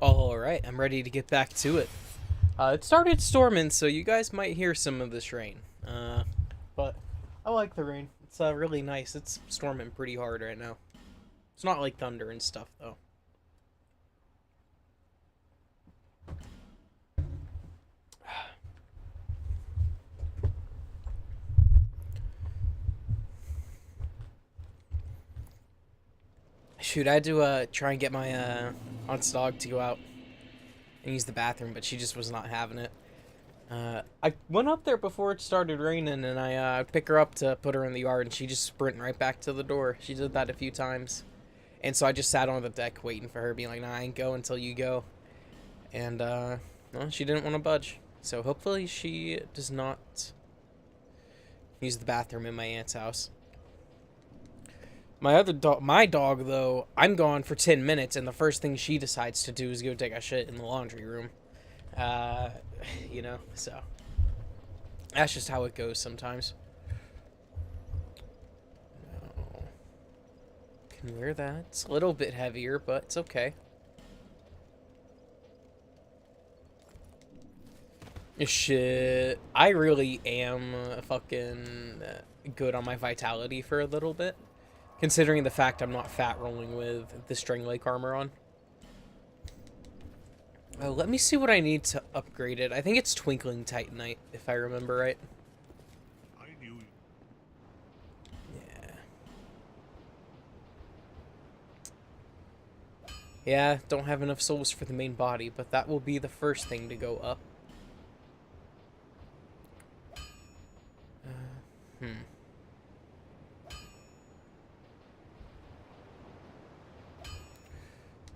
Alright, I'm ready to get back to it. It started storming, so you guys might hear some of this rain. But I like the rain. It's really nice. It's storming pretty hard right now. It's not like thunder and stuff, though. Shoot, I had to try and get my aunt's dog to go out and use the bathroom, but she just was not having it. I went up there before it started raining, and I pick her up to put her in the yard, and she just sprinting right back to the door. She did that a few times. And so I just sat on the deck waiting for her, being like, nah, I ain't go until you go. And, well, she didn't want to budge. So hopefully she does not use the bathroom in my aunt's house. My dog, though, I'm gone for 10 minutes, and the first thing she decides to do is go take a shit in the laundry room. Uh, so that's just how it goes sometimes. No. Can wear that. It's a little bit heavier, but it's okay. Shit. I really am fucking good on my vitality for a little bit, considering the fact I'm not fat rolling with the string lake armor on. Let me see what I need to upgrade it. I think it's Twinkling Titanite, if I remember right. I knew. Yeah. Yeah, don't have enough souls for the main body, but that will be the first thing to go up.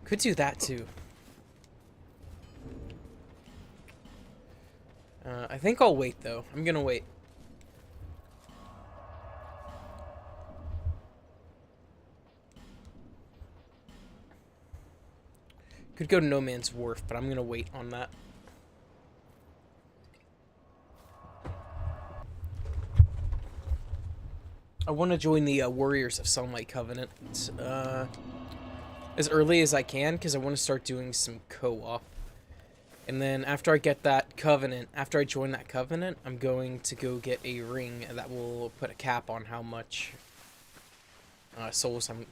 Could do that too. I think I'll wait though. I'm gonna wait. Could go to No Man's Wharf, but I'm gonna wait on that. I want to join the Warriors of Sunlight Covenant as early as I can, because I want to start doing some co-op. And then after I get that covenant, after I join that covenant, I'm going to go get a ring that will put a cap on how much souls I'm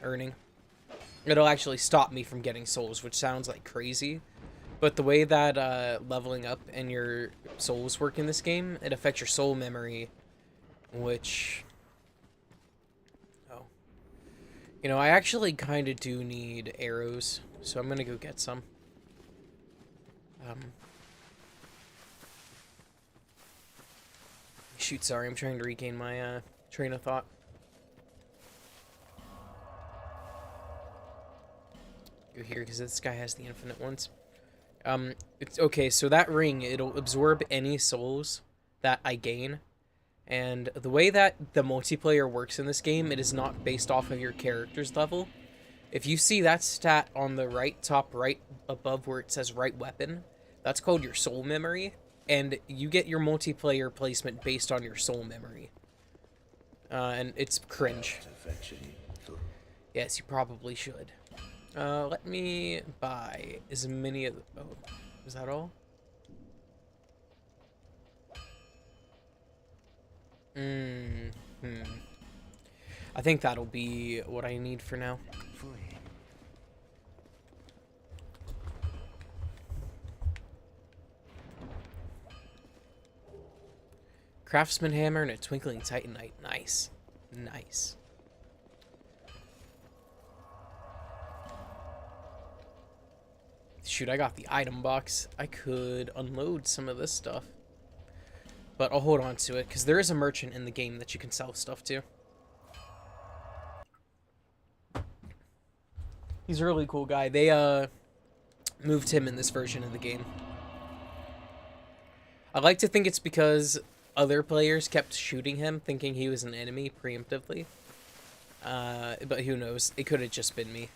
earning. It'll actually stop me from getting souls, which sounds like crazy. But the way that leveling up and your souls work in this game, it affects your soul memory, which... Oh. You know, I actually kind of do need arrows, so I'm going to go get some. Shoot, sorry, I'm trying to regain my train of thought. Go here, because this guy has the infinite ones. It's okay, so that ring, it'll absorb any souls that I gain. And the way that the multiplayer works in this game, it is not based off of your character's level. If you see that stat on the right, top right, above where it says right weapon, that's called your soul memory, and you get your multiplayer placement based on your soul memory. And it's cringe. Yes, you probably should. Let me buy as many of the... Oh, is that all? I think that'll be what I need for now. Craftsman hammer and a twinkling titanite. Nice. Nice. Shoot, I got the item box. I could unload some of this stuff. But I'll hold on to it, because there is a merchant in the game that you can sell stuff to. He's a really cool guy. They, moved him in this version of the game. I like to think it's because other players kept shooting him, thinking he was an enemy preemptively. But who knows? It could have just been me.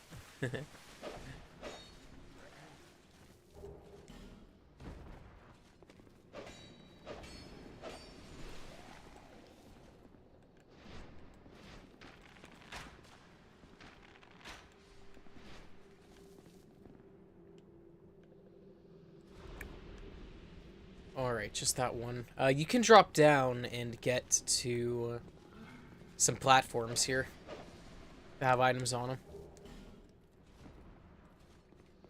Alright, just that one. You can drop down and get to some platforms here that have items on them.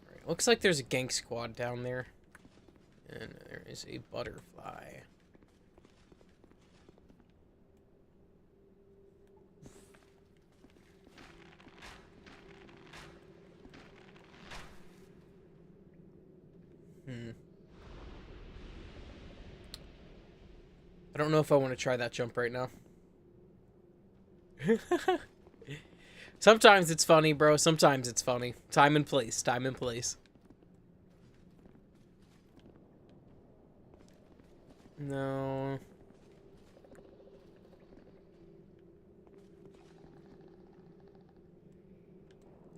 Alright, looks like there's a gank squad down there. And there is a butterfly. I don't know if I want to try that jump right now. Sometimes it's funny, bro. Sometimes it's funny. Time and place. Time and place. No.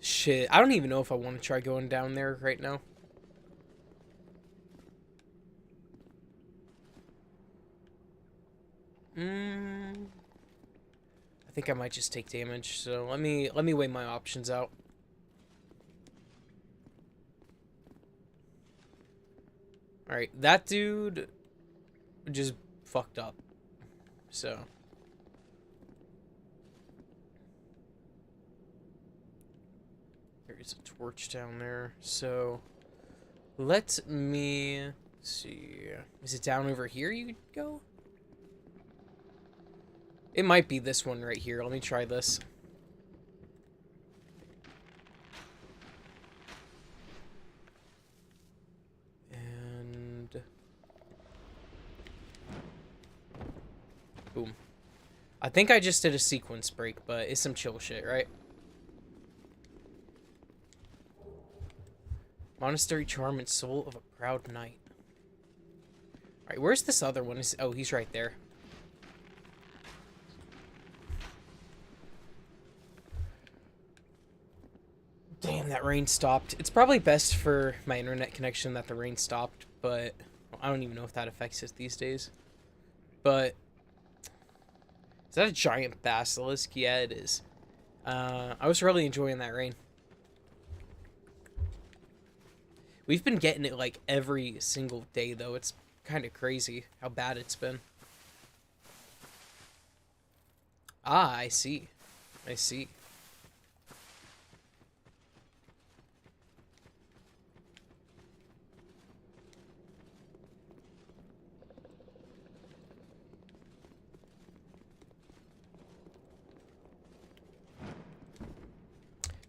Shit. I don't even know if I want to try going down there right now. I think I might just take damage, so let me weigh my options out. Alright, that dude just fucked up. So there is a torch down there. So let me see. Is it down over here you could go? It might be this one right here. Let me try this. And boom. I think I just did a sequence break, but it's some chill shit, right? Monastery charm and soul of a proud knight. Alright, where's this other one? Oh, he's right there. Damn, that rain stopped. It's probably best for my internet connection that the rain stopped, but I don't even know if that affects it these days. But is that a giant basilisk? Yeah, it is. I was really enjoying that rain. We've been getting it like every single day, though. It's kind of crazy how bad it's been. Ah, I see. I see.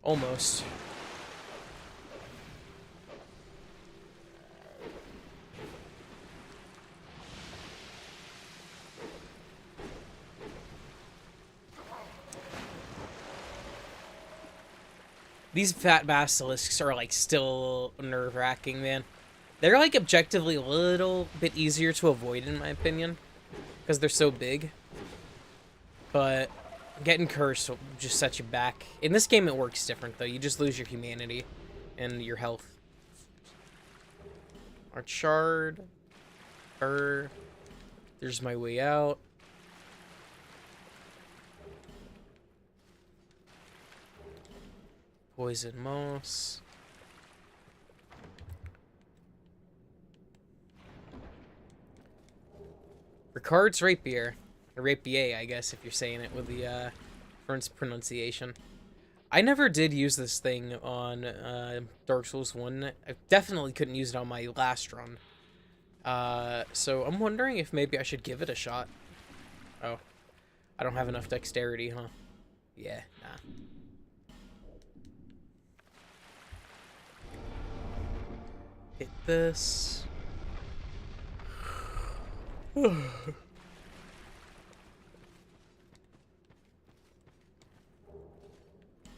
Almost. These fat basilisks are like still nerve-wracking, man. They're like objectively a little bit easier to avoid in my opinion, because they're so big. But getting cursed will just set you back. In this game, it works different, though. You just lose your humanity and your health. Our shard. There's my way out. Poison moss. Ricard's rapier. Or rapier, I guess, if you're saying it with the French pronunciation. I never did use this thing on Dark Souls 1. I definitely couldn't use it on my last run. So I'm wondering if maybe I should give it a shot. Oh. I don't have enough dexterity, huh? Yeah, nah. Hit this.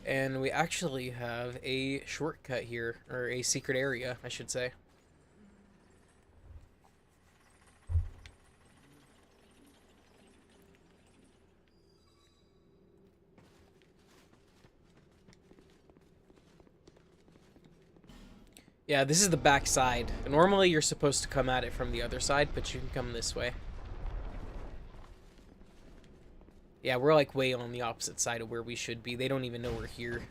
And we actually have a shortcut here, or a secret area, I should say. Yeah, this is the back side. Normally you're supposed to come at it from the other side, but you can come this way. Yeah, we're like way on the opposite side of where we should be. They don't even know we're here.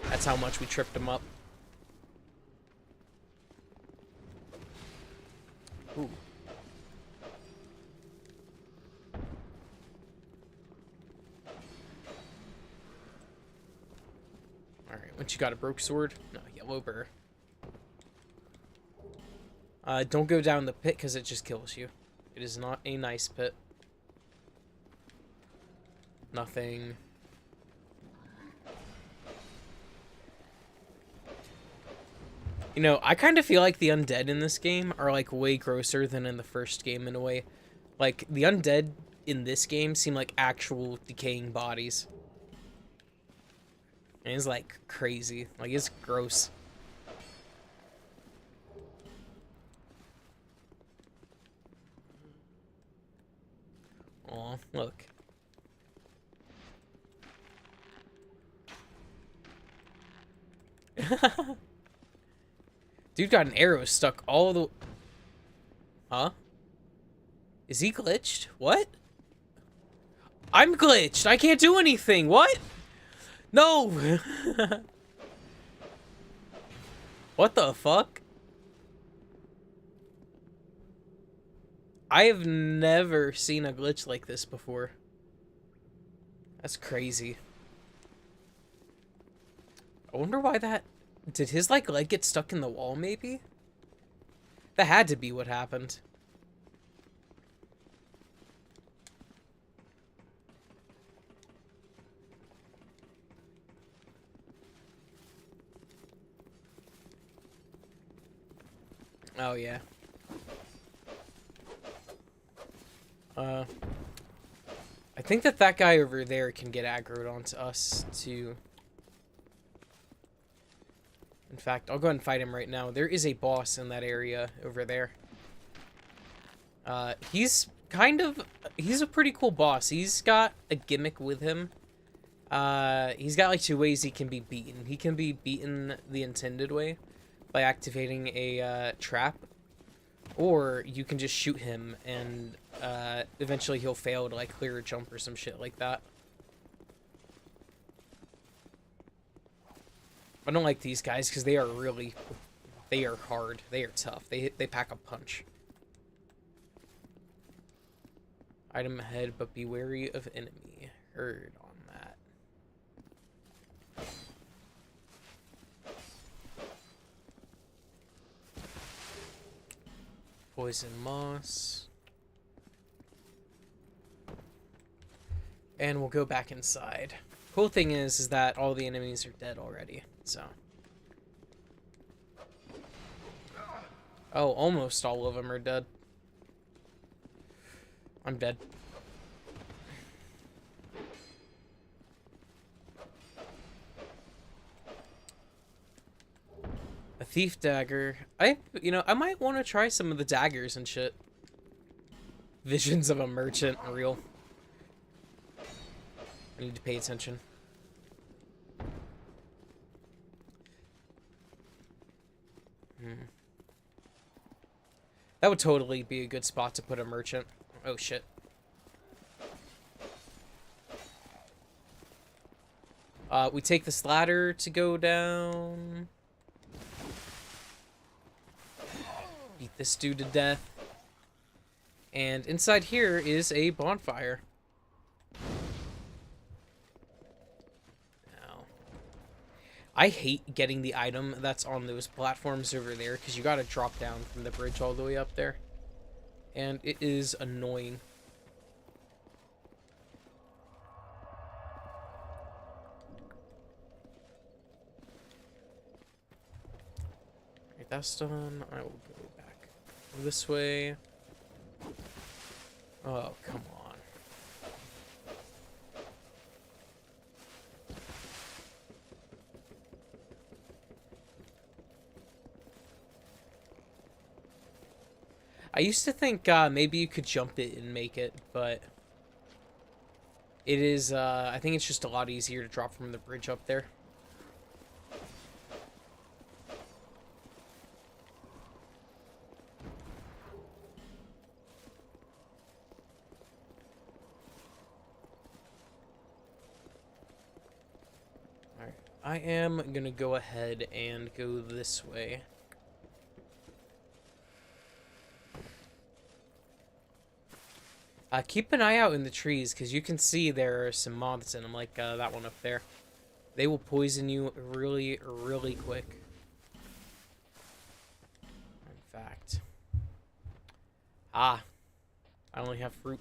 That's how much we tripped them up. Ooh. Alright, once you got a broke sword. No, yellow burr. Don't go down the pit because it just kills you. It is not a nice pit. Nothing. You know, I kind of feel like the undead in this game are like way grosser than in the first game in a way. Like the undead in this game seem like actual decaying bodies. And it's like crazy. Like it's gross. Aw, look. Dude got an arrow stuck all the... Huh? Is he glitched? What? I'm glitched! I can't do anything! What? No! What the fuck? I have never seen a glitch like this before. That's crazy. I wonder why that... Did his, like, leg get stuck in the wall, maybe? That had to be what happened. Oh, yeah. I think that guy over there can get aggroed onto us, too. In fact, I'll go ahead and fight him right now. There is a boss in that area over there. He's a pretty cool boss. He's got a gimmick with him. He's got like two ways he can be beaten. He can be beaten the intended way by activating a trap, or you can just shoot him and eventually he'll fail to like clear a jump or some shit like that. I don't like these guys because they are hard. They are tough. They pack a punch. Item ahead, but be wary of enemy. Heard on that. Poison moss. And we'll go back inside. Cool thing is that all the enemies are dead already, so. Oh, almost all of them are dead. I'm dead. A thief dagger. I might want to try some of the daggers and shit. Visions of a merchant, real. I need to pay attention. That would totally be a good spot to put a merchant. Oh shit. We take this ladder to go down. Beat this dude to death. And inside here is a bonfire. I hate getting the item that's on those platforms over there because you gotta drop down from the bridge all the way up there. And it is annoying. Alright, that's done. I will go back this way. Oh, come on. I used to think maybe you could jump it and make it, but it is, I think it's just a lot easier to drop from the bridge up there. Alright, I am gonna go ahead and go this way. Keep an eye out in the trees, because you can see there are some moths in them, like that one up there. They will poison you really, really quick. In fact. I only have fruit.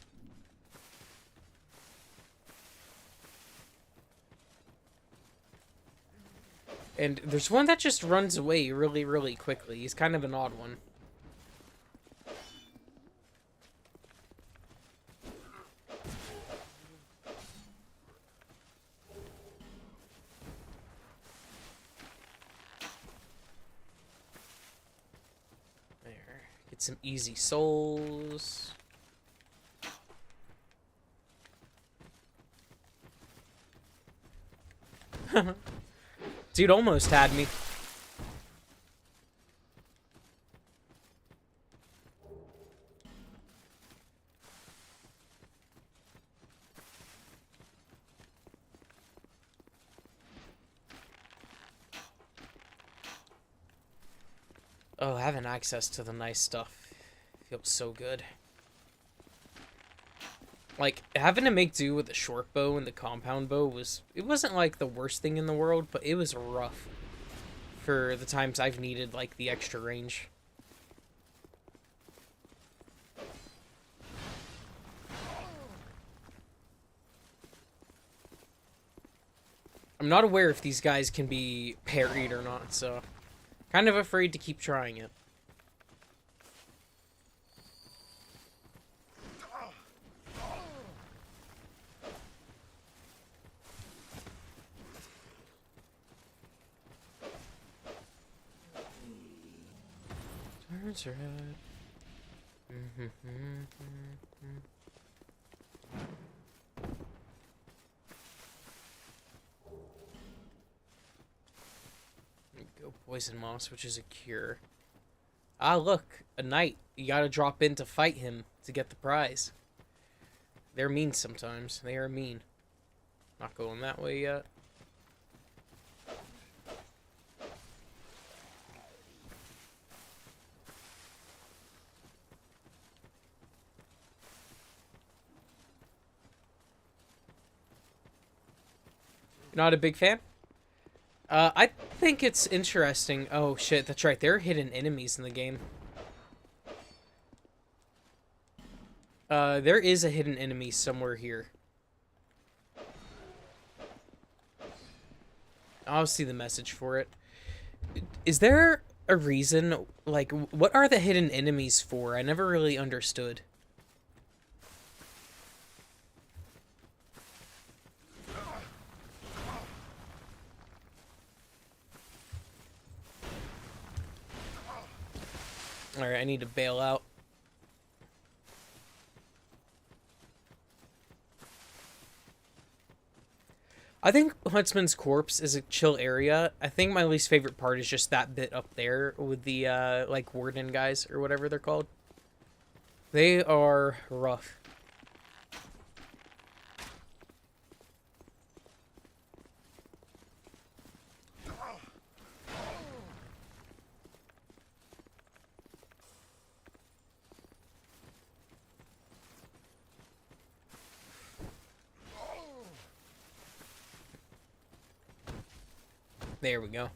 And there's one that just runs away really, really quickly. He's kind of an odd one. There. Get some easy souls. Dude almost had me. Oh, having access to the nice stuff feels so good. Like, having to make do with the short bow and the compound bow it wasn't like the worst thing in the world, but it was rough for the times I've needed, like, the extra range. I'm not aware if these guys can be parried or not, so kind of afraid to keep trying it. Turns red. Go poison moss, which is a cure. Ah, look, a knight. You gotta drop in to fight him to get the prize. They're mean sometimes. They are mean. Not going that way yet. Not a big fan? I think it's interesting. Oh, shit, that's right. There are hidden enemies in the game. There is a hidden enemy somewhere here. I'll see the message for it. Is there a reason? Like, what are the hidden enemies for? I never really understood. Alright, I need to bail out. I think Huntsman's Corpse is a chill area. I think my least favorite part is just that bit up there with the, like, warden guys, or whatever they're called. They are rough. There we go.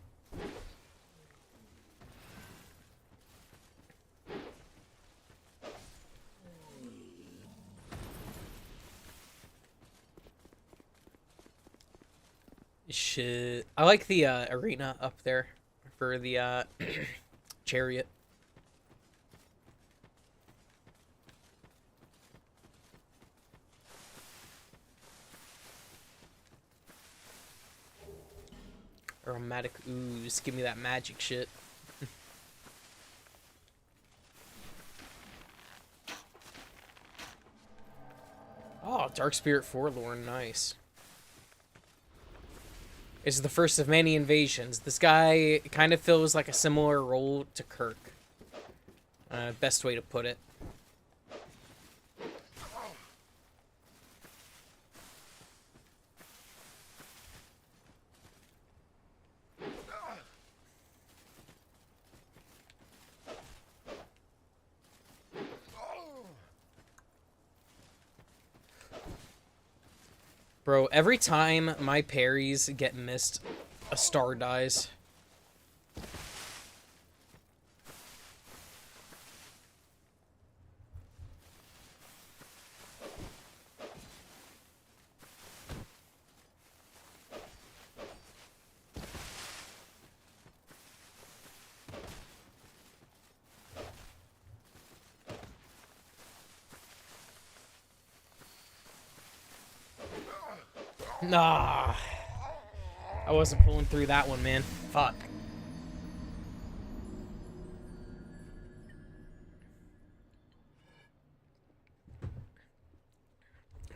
Shit. I like the arena up there for the chariot. Aromatic ooze. Give me that magic shit. Oh, Dark Spirit Forlorn. Nice. It's the first of many invasions. This guy kind of feels like a similar role to Kirk. Best way to put it. Bro, every time my parries get missed, a star dies. Nah. I wasn't pulling through that one, man. Fuck.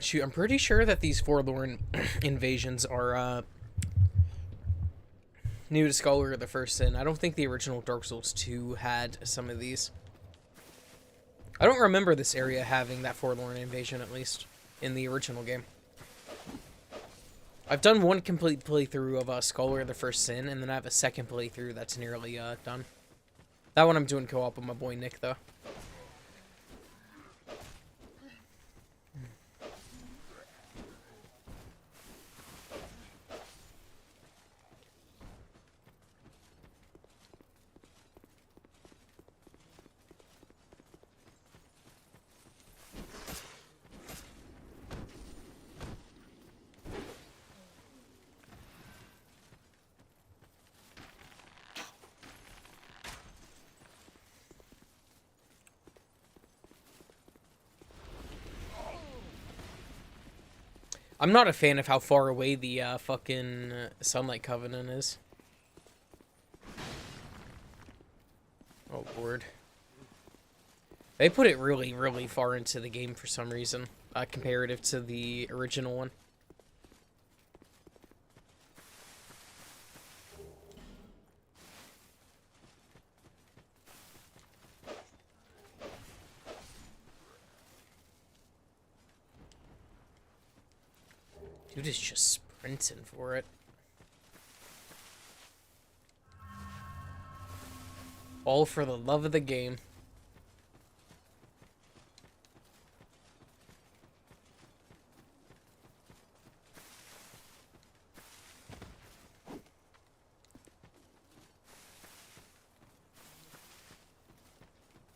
Shoot, I'm pretty sure that these forlorn invasions are new to Scholar of the First Sin. I don't think the original Dark Souls 2 had some of these. I don't remember this area having that forlorn invasion, at least, in the original game. I've done one complete playthrough of Scholar of the First Sin, and then I have a second playthrough that's nearly done. That one I'm doing co-op with my boy Nick, though. I'm not a fan of how far away the fucking Sunlight Covenant is. Oh, Lord. They put it really, really far into the game for some reason, comparative to the original one. Dude is just sprinting for it. All for the love of the game.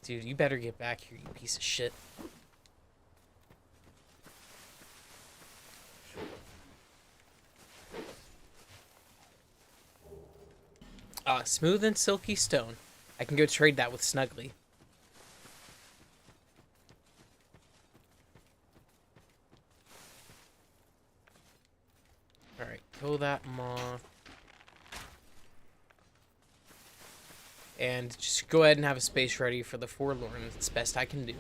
Dude, you better get back here, you piece of shit. Smooth and silky stone. I can go trade that with Snuggly. Alright, kill that moth. And just go ahead and have a space ready for the Forlorn. It's the best I can do.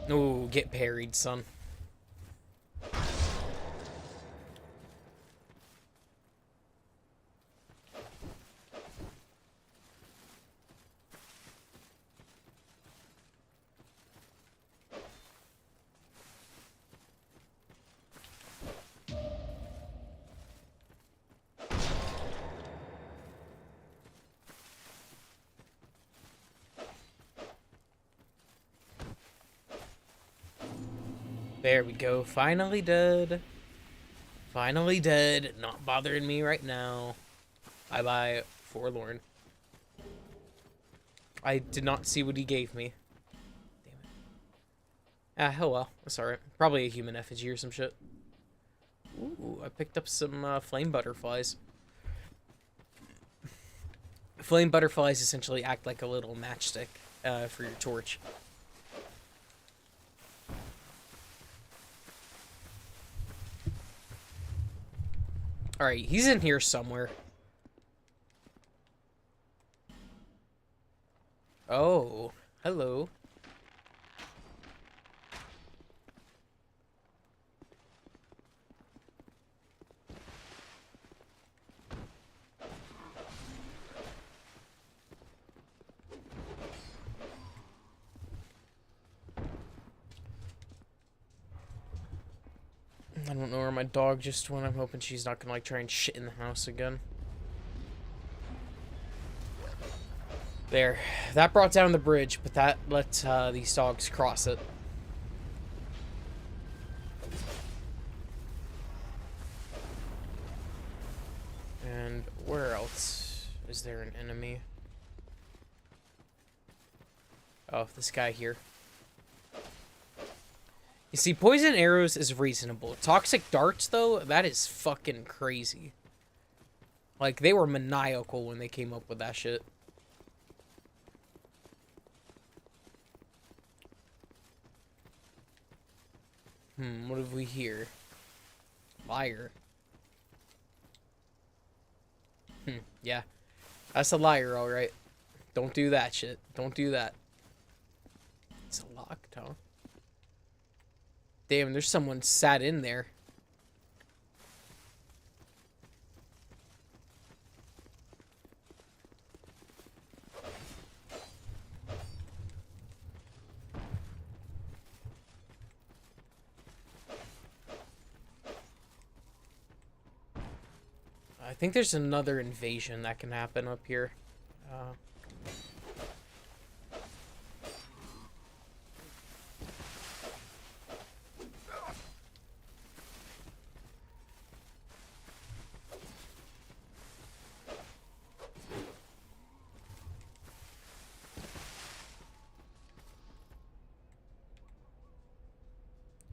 Ooh, get parried, son. There we go. Finally dead. Finally dead. Not bothering me right now. Bye-bye, Forlorn. I did not see what he gave me. Damn it. Ah, hell well. That's alright. Probably a human effigy or some shit. Ooh, I picked up some flame butterflies. Flame butterflies essentially act like a little matchstick for your torch. Alright, he's in here somewhere. Oh, hello. don't know where my dog just went. I'm hoping she's not gonna like try and shit in the house again. There. That brought down the bridge, but that let these dogs cross it. And where else is there an enemy? Oh, this guy here. You see, poison arrows is reasonable. Toxic darts, though, that is fucking crazy. Like, they were maniacal when they came up with that shit. What have we here? Liar. Yeah. That's a liar, alright. Don't do that shit. Don't do that. It's locked, huh? Damn, there's someone sat in there. I think there's another invasion that can happen up here.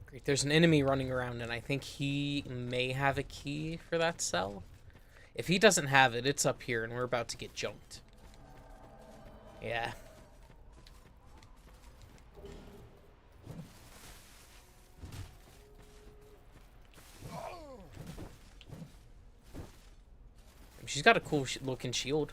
Great, there's an enemy running around, and I think he may have a key for that cell. If he doesn't have it, it's up here, and we're about to get jumped. Yeah. She's got a cool looking shield.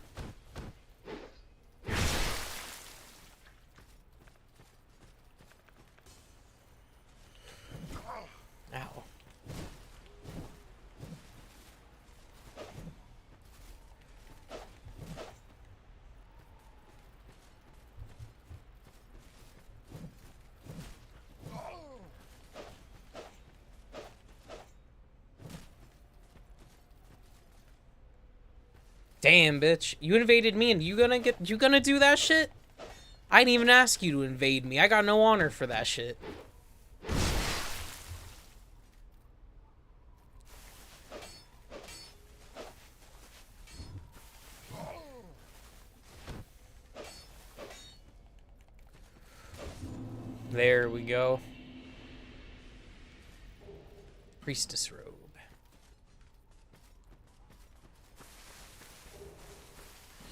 Ow. Damn, bitch. You invaded me and you gonna do that shit? I didn't even ask you to invade me. I got no honor for that shit. There we go. Priestess robe.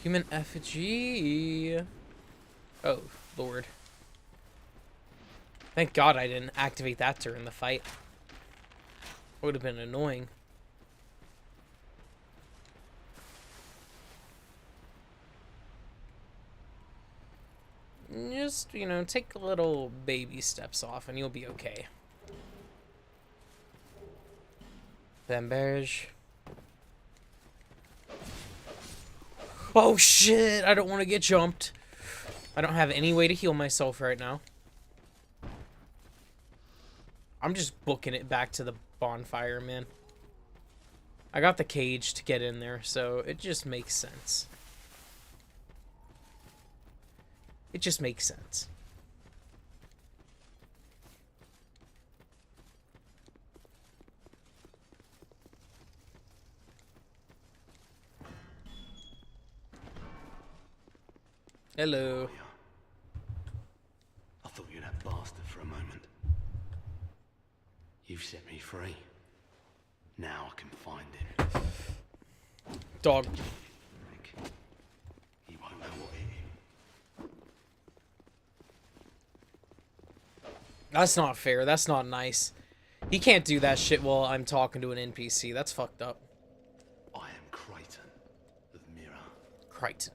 Human effigy. Oh, Lord. Thank God I didn't activate that during the fight. It would have been annoying. Just, you know, take little baby steps off and you'll be okay. Bamberge. Oh shit, I don't want to get jumped. I don't have any way to heal myself right now. I'm just booking it back to the bonfire, man. I got the cage to get in there, so it just makes sense. It just makes sense. Hello. I thought you were that bastard for a moment. You've set me free. Now I can find him. Dog. Rick, he won't know what hit him. That's not fair. That's not nice. He can't do that shit while I'm talking to an NPC. That's fucked up. I am Crichton of Mirror. Crichton.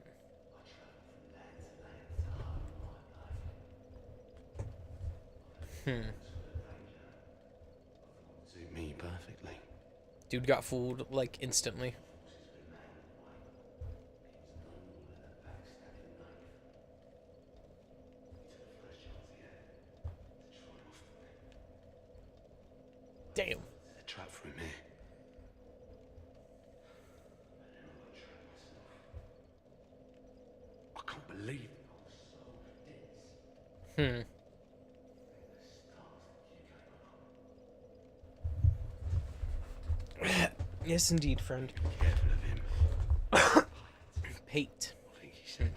Suit me perfectly. Dude got fooled, like, instantly. A Damn. trap believe. Hmm. Yes, indeed, friend. Careful of him. Pate. I think he said.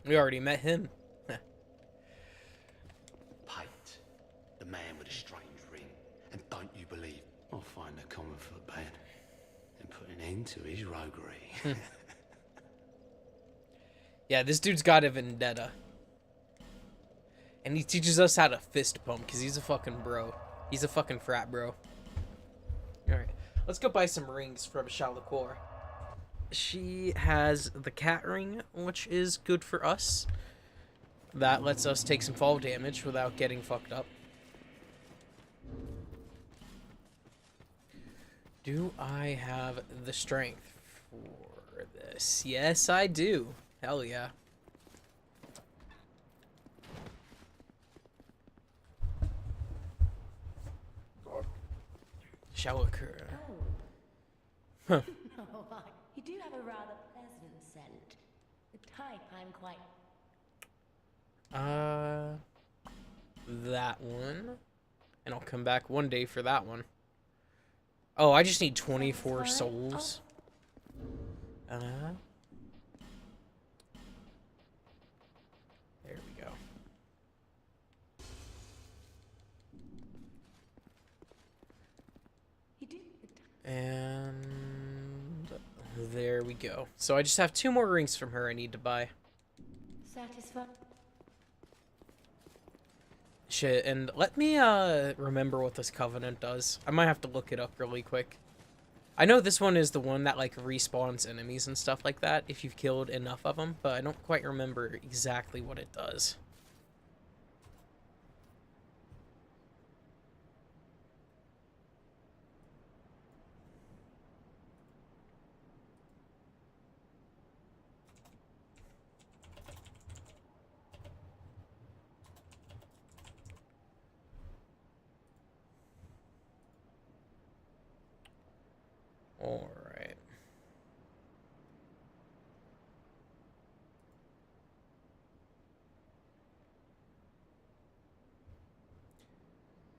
We already met him. Pate, the man with a strange ring. And don't you believe I'll find the common foot bad and put an end to his roguery. Yeah, this dude's got a vendetta. And he teaches us how to fist pump, because he's a fucking bro. He's a fucking frat bro. Alright, let's go buy some rings from Shalakor. She has the cat ring, which is good for us. That lets us take some fall damage without getting fucked up. Do I have the strength for this? Yes, I do. Hell yeah. Shall occur. Huh. Oh, you do have a rather pleasant scent. The type I'm quite... That one. And I'll come back one day for that one. Oh, I just need 24 souls. There we go. You do... And there we go. So I just have 2 more rings from her I need to buy. Satisfied? Shit, and let me remember what this covenant does. I might have to look it up really quick. I know this one is the one that like respawns enemies and stuff like that if you've killed enough of them, but I don't quite remember exactly what it does. Alright.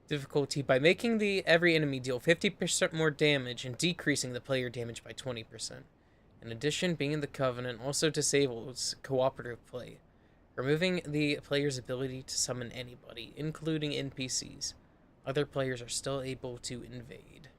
Difficulty by making every enemy deal 50% more damage and decreasing the player damage by 20%. In addition, being in the Covenant also disables cooperative play, removing the player's ability to summon anybody, including NPCs. Other players are still able to invade.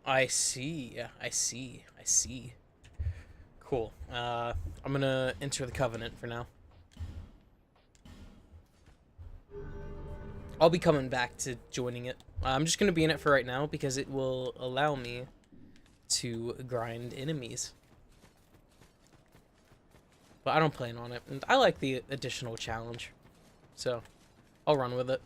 I see. I see. I see. Cool. I'm gonna enter the Covenant for now. I'll be coming back to joining it. I'm just gonna be in it for right now because it will allow me to grind enemies. But I don't plan on it, and I like the additional challenge, so I'll run with it.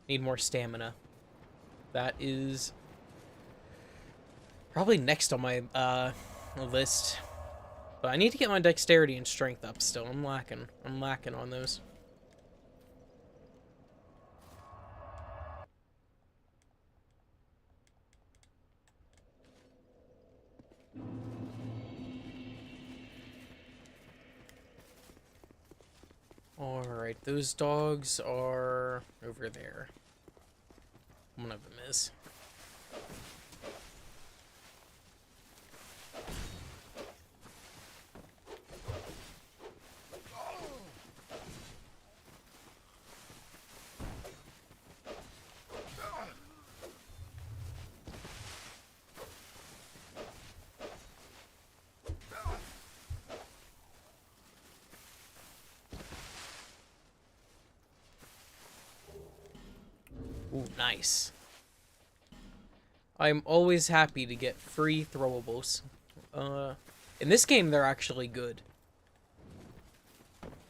Need more stamina. That is probably next on my list. But I need to get my dexterity and strength up still. I'm lacking on those. Alright, those dogs are over there. One of them is. Ooh, nice. I'm always happy to get free throwables. In this game, they're actually good.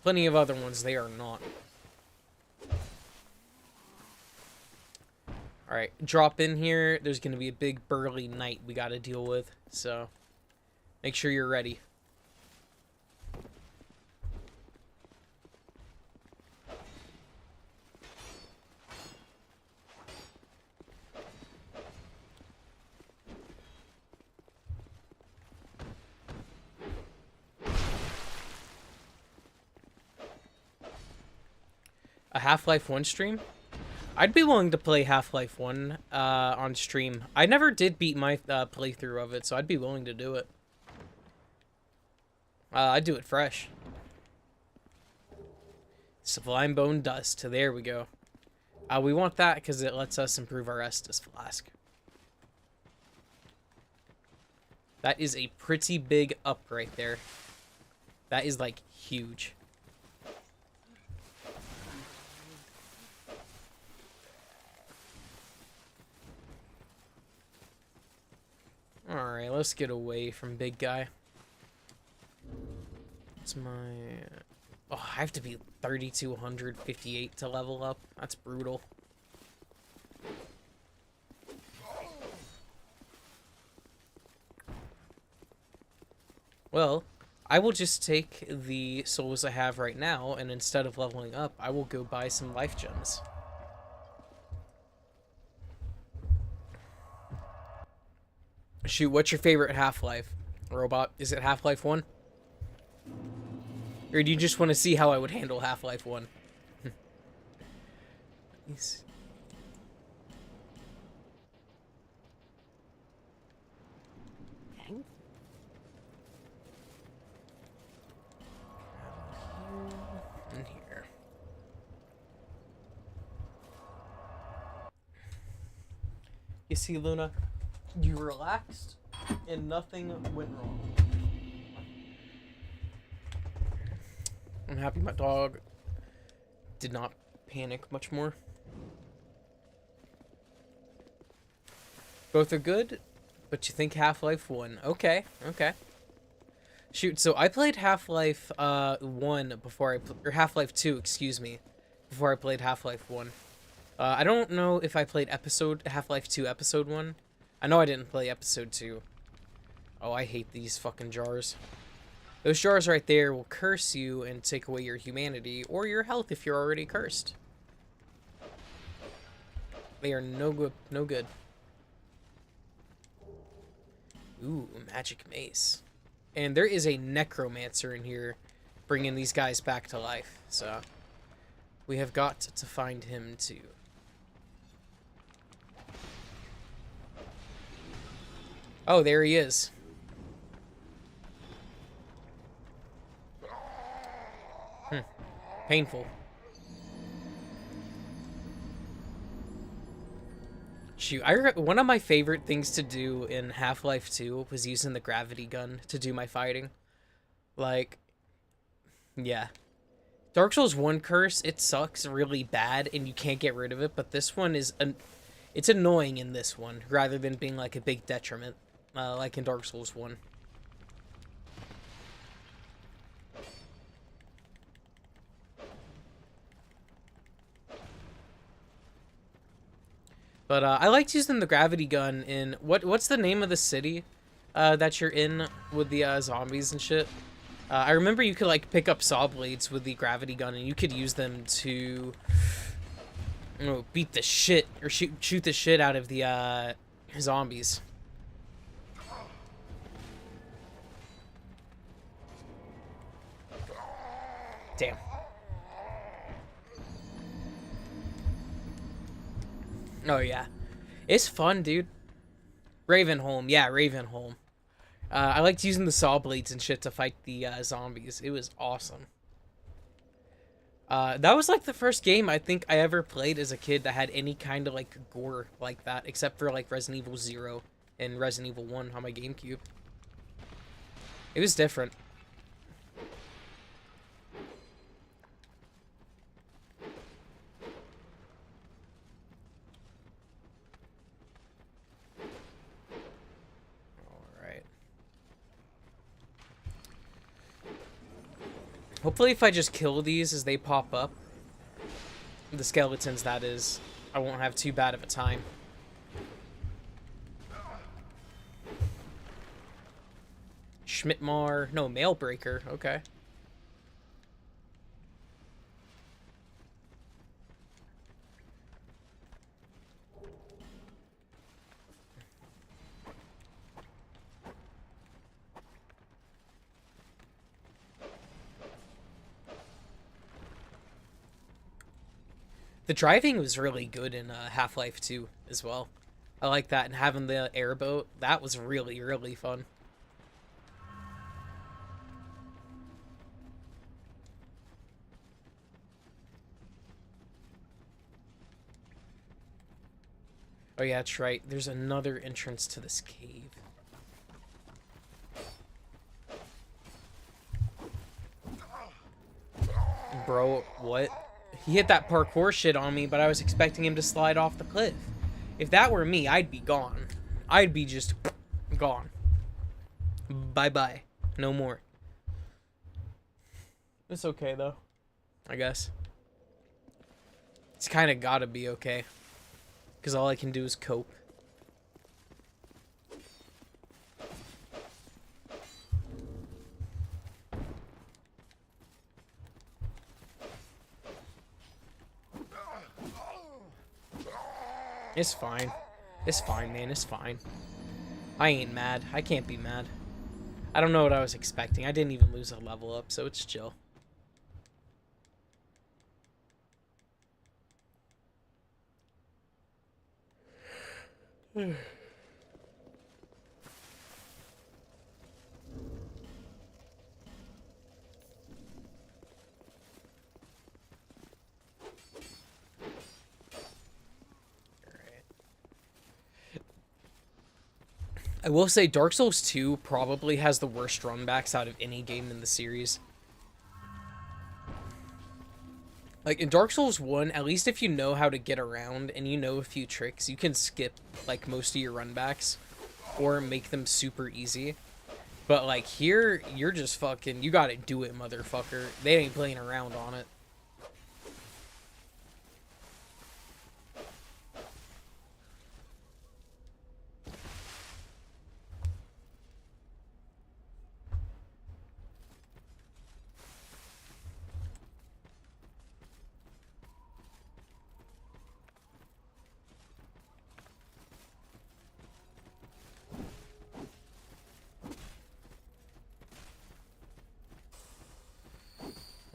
Plenty of other ones, they are not. Alright, drop in here. There's gonna be a big burly knight we gotta deal with, so make sure you're ready. A Half-Life 1 stream? I'd be willing to play Half-Life 1 on stream. I never did beat my playthrough of it, so I'd be willing to do it. I'd do it fresh. Sublime Bone Dust. There we go. We want that because it lets us improve our Estus Flask. That is a pretty big up right there. That is, like, huge. Alright, let's get away from big guy. It's my... Oh, I have to be 3,258 to level up. That's brutal. Well, I will just take the souls I have right now, and instead of leveling up, I will go buy some life gems. Shoot, what's your favorite Half-Life? Robot? Is it Half-Life 1? Or do you just want to see how I would handle Half-Life 1? Yes. Thanks. In here. You see, Luna? You relaxed, and nothing went wrong. I'm happy my dog did not panic much more. Both are good, but you think Half-Life 1. Okay, okay. Shoot, so I played Half-Life 1 before or Half-Life 2, excuse me, before I played Half-Life 1. I don't know if I played Half-Life 2 Episode 1. I know I didn't play Episode 2. Oh, I hate these fucking jars. Those jars right there will curse you and take away your humanity or your health if you're already cursed. They are no good. No good. Ooh, magic mace. And there is a necromancer in here bringing these guys back to life. So we have got to find him too. Oh, there he is. Painful. Shoot, one of my favorite things to do in Half-Life 2 was using the gravity gun to do my fighting. Like, yeah. Dark Souls 1 curse, it sucks really bad and you can't get rid of it, but this one is it's annoying in this one rather than being like a big detriment like in Dark Souls 1. But I liked using the gravity gun in what's the name of the city that you're in with the zombies and shit? I remember you could like pick up saw blades with the gravity gun and you could use them to beat the shit or shoot the shit out of the zombies. Damn. Oh yeah, it's fun, dude. Ravenholm, yeah, Ravenholm. I liked using the saw blades and shit to fight the zombies. It was awesome. That was like the first game I think I ever played as a kid that had any kind of like gore like that, except for like Resident Evil 0 and Resident Evil 1 on my GameCube. It was different. Alright. Hopefully if I just kill these as they pop up, the skeletons that is, I won't have too bad of a time. Schmidtmar, no, Mailbreaker, okay. The driving was really good in Half-Life 2 as well. I like that, and having the airboat, that was really, really fun. Oh yeah, that's right. There's another entrance to this cave. Bro, what? He hit that parkour shit on me, but I was expecting him to slide off the cliff. If that were me, I'd be gone. I'd be just gone. Bye-bye. No more. It's okay, though. I guess. It's kind of gotta be okay. Because all I can do is cope. It's fine. It's fine, man. It's fine. I ain't mad. I can't be mad. I don't know what I was expecting. I didn't even lose a level up, so it's chill. I will say Dark Souls 2 probably has the worst runbacks out of any game in the series. Like, in Dark Souls 1, at least if you know how to get around and you know a few tricks, you can skip, like, most of your runbacks or make them super easy. But, like, here, you're just fucking, you gotta do it, motherfucker. They ain't playing around on it.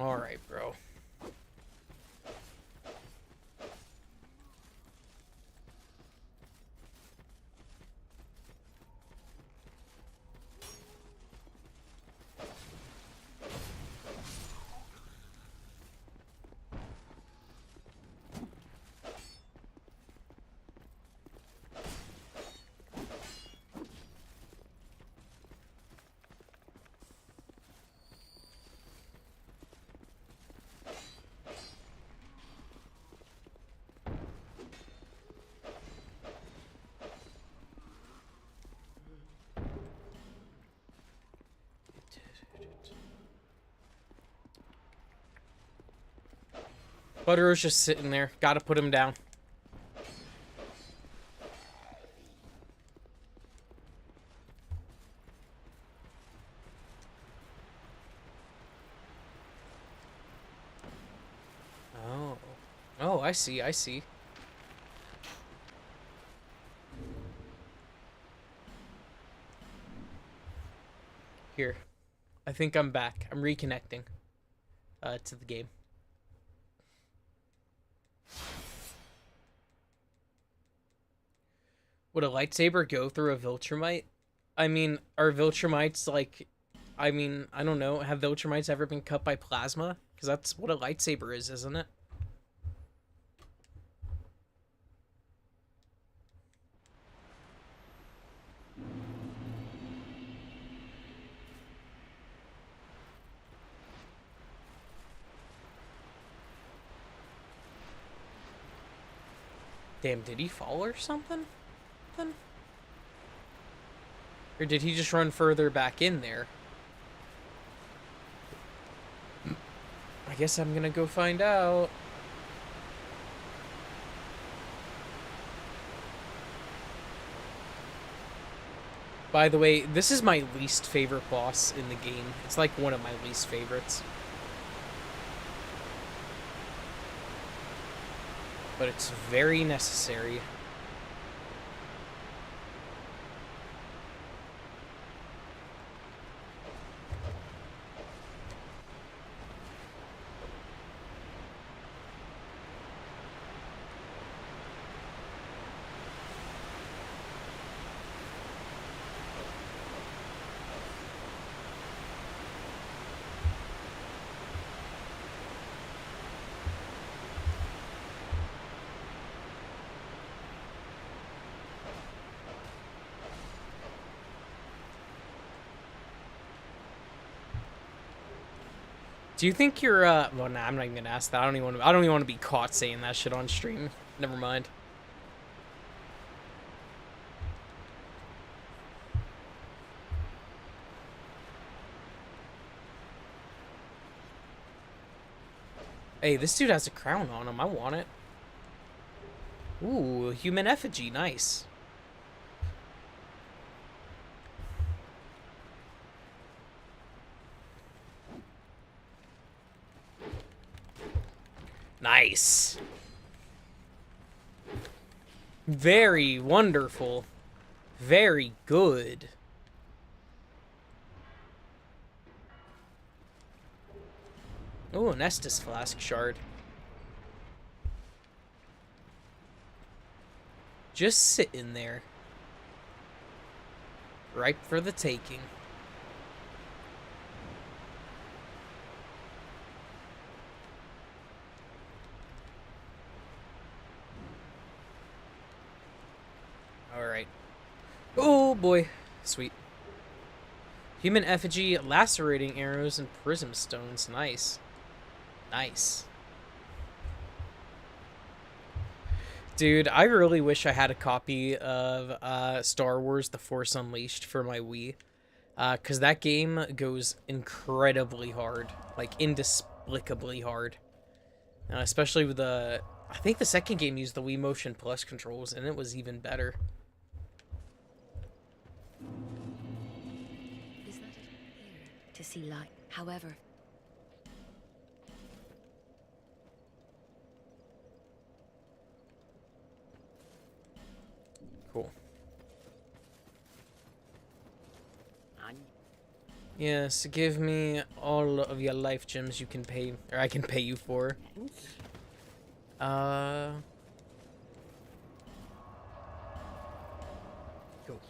Alright, bro. Buttero's just sitting there. Gotta put him down. Oh. Oh, I see, I see. Here. I think I'm back. I'm reconnecting to the game. Would a lightsaber go through a Viltrumite? I mean, are Viltrumites like... I mean, I don't know. Have Viltrumites ever been cut by plasma? Because that's what a lightsaber is, isn't it? Damn, did he fall or something? Then? Or did he just run further back in there? I guess I'm gonna go find out. By the way, this is my least favorite boss in the game. It's like one of my least favorites. But it's very necessary. Do you think you're well, nah, I'm not even gonna ask that. I don't even want to be caught saying that shit on stream. Never mind. Hey, this dude has a crown on him. I want it. Ooh, human effigy. Nice. Nice. Very wonderful. Very good. Oh, an Estus flask shard. Just sitting there. Ripe for the taking. Alright. Oh boy. Sweet. Human effigy, lacerating arrows, and prism stones. Nice. Nice. Dude, I really wish I had a copy of Star Wars The Force Unleashed for my Wii. Because that game goes incredibly hard. Like, inexplicably hard. Especially with the... I think the second game used the Wii Motion Plus controls, and it was even better. Is that it? To see light. However... Cool. Yes, give me all of your life gems you can pay, or I can pay you for. Go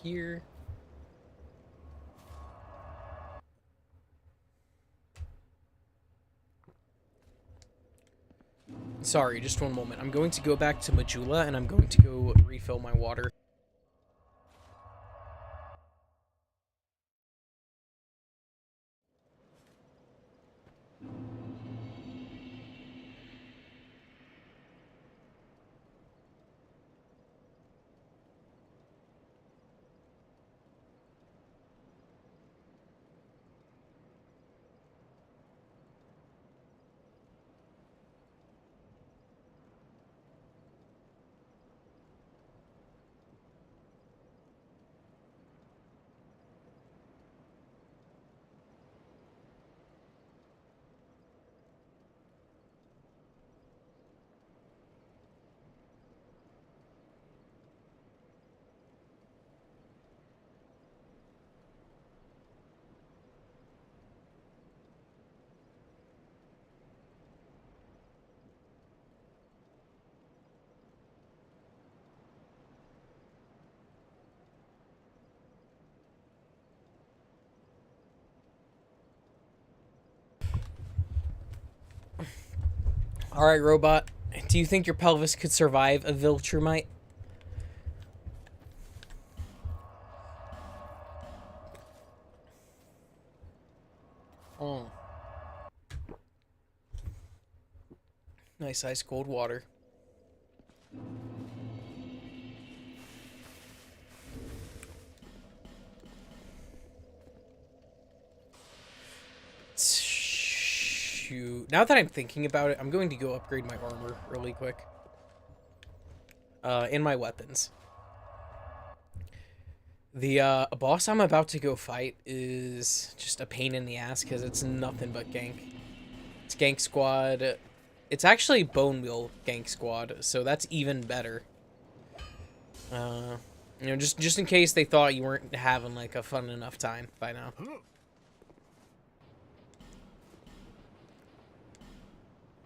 here. Sorry, just one moment. I'm going to go back to Majula, and I'm going to go refill my water. Alright, robot. Do you think your pelvis could survive a Viltrumite? Oh. Nice ice cold water. Shoot. Now that I'm thinking about it, I'm going to go upgrade my armor really quick. And my weapons. The boss I'm about to go fight is just a pain in the ass because it's nothing but gank. It's gank squad. It's actually bone wheel gank squad, so that's even better. You know, just in case they thought you weren't having like a fun enough time by now.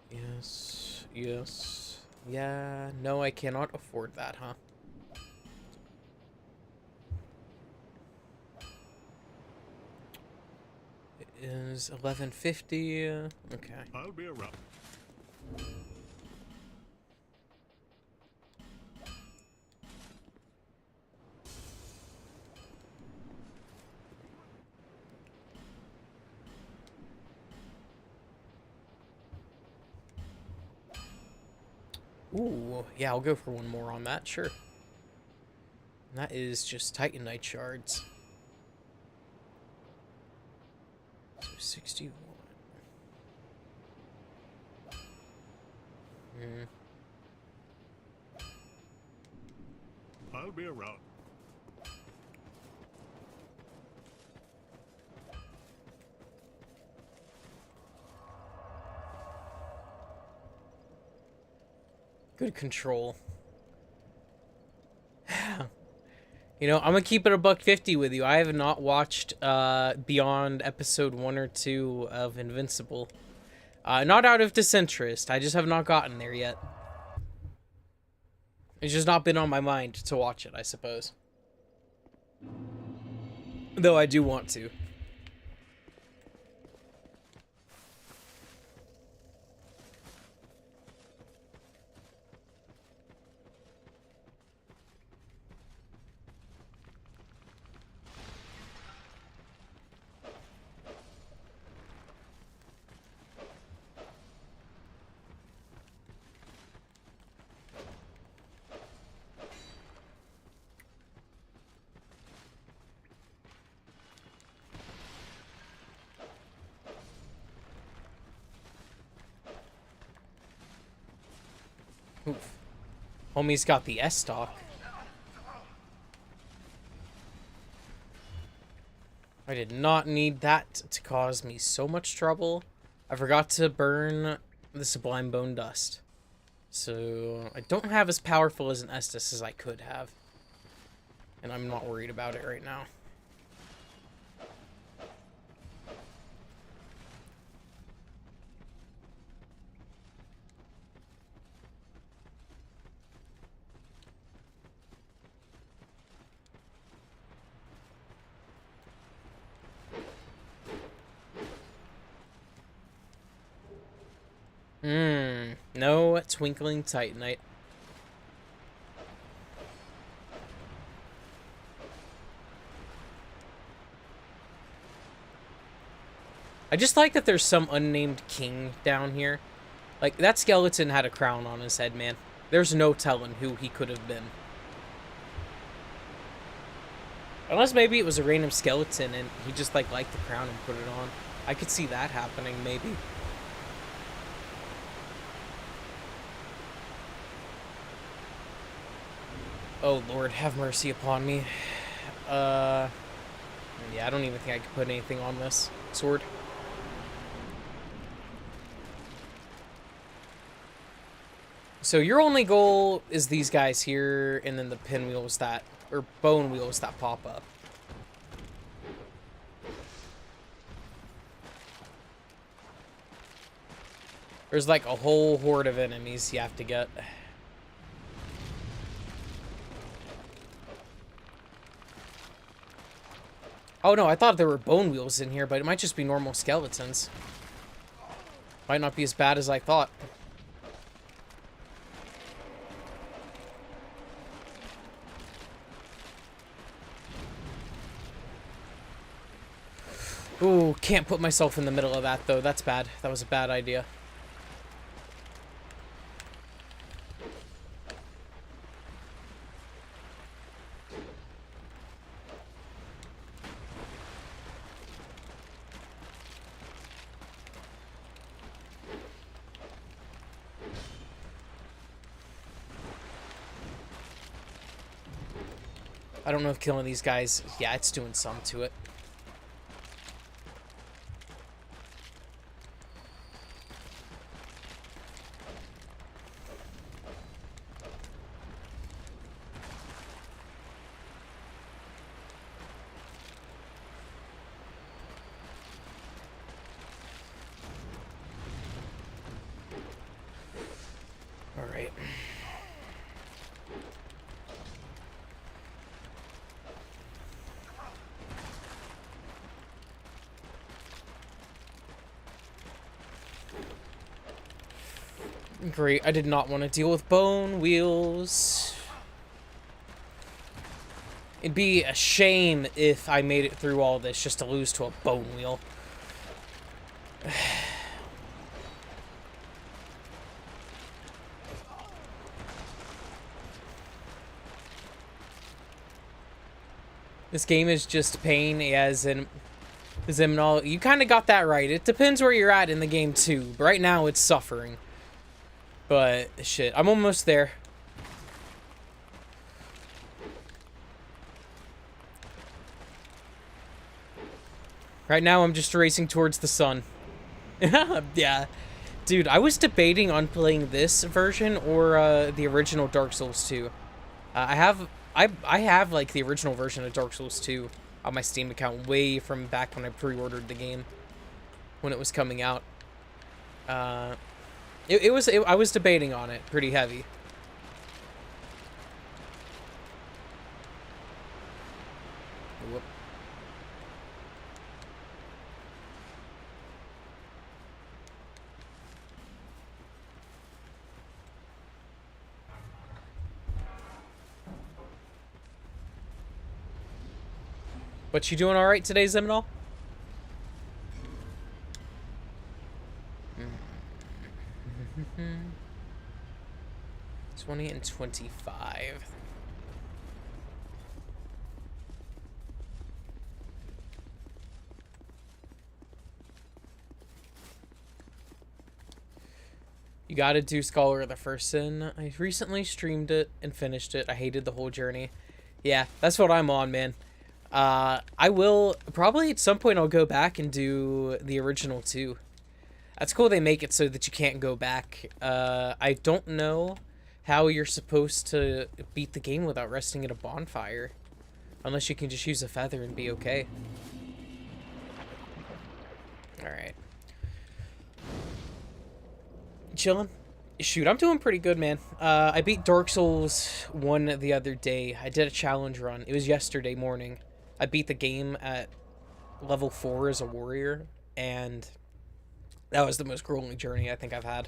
Yes, yes. Yeah, no, I cannot afford that, huh? It is 1150. Okay. I'll be around. Ooh, yeah, I'll go for one more on that, sure. And that is just Titanite shards. So 61. I'll be around. Good control. You know, I'm gonna keep it a $150 with you. I have not watched beyond episode 1 or 2 of Invincible. Not out of disinterest. I just have not gotten there yet. It's just not been on my mind to watch it, I suppose. Though I do want to. Oof. Homie's got the S-Stock. I did not need that to cause me so much trouble. I forgot to burn the Sublime Bone Dust. So, I don't have as powerful as an Estus as I could have. And I'm not worried about it right now. No Twinkling Titanite. I just like that there's some unnamed king down here. Like, that skeleton had a crown on his head, man. There's no telling who he could have been. Unless maybe it was a random skeleton and he just, like, liked the crown and put it on. I could see that happening, maybe. Oh, Lord, have mercy upon me. Yeah, I don't even think I could put anything on this sword. So your only goal is these guys here, and then the pinwheels that, or bone wheels that pop up. There's like a whole horde of enemies you have to get. Oh no, I thought there were bone wheels in here, but it might just be normal skeletons. Might not be as bad as I thought. Ooh, can't put myself in the middle of that, though. That's bad. That was a bad idea. I don't know if killing these guys... Yeah, it's doing some to it. Alright. Great, I did not want to deal with bone wheels. It'd be a shame if I made it through all this just to lose to a bone wheel. This game is just pain as in Ziminal. You kind of got that right. It depends where you're at in the game too. But right now it's suffering. But shit, I'm almost there. Right now I'm just racing towards the sun. Yeah. Dude, I was debating on playing this version or the original Dark Souls 2. I have like the original version of Dark Souls 2 on my Steam account way from back when I pre-ordered the game when it was coming out. I was debating on it pretty heavy. Whoop. But you doing all right today, Ziminal? 20 and 25. You gotta do Scholar of the First Sin. I recently streamed it and finished it. I hated the whole journey. Yeah, that's what I'm on, man. I will probably at some point I'll go back and do the original too. That's cool they make it so that you can't go back. I don't know how you're supposed to beat the game without resting at a bonfire. Unless you can just use a feather and be okay. Alright. Chilling? Shoot, I'm doing pretty good, man. I beat Dark Souls 1 the other day. I did a challenge run. It was yesterday morning. I beat the game at level 4 as a warrior, and that was the most grueling journey I think I've had.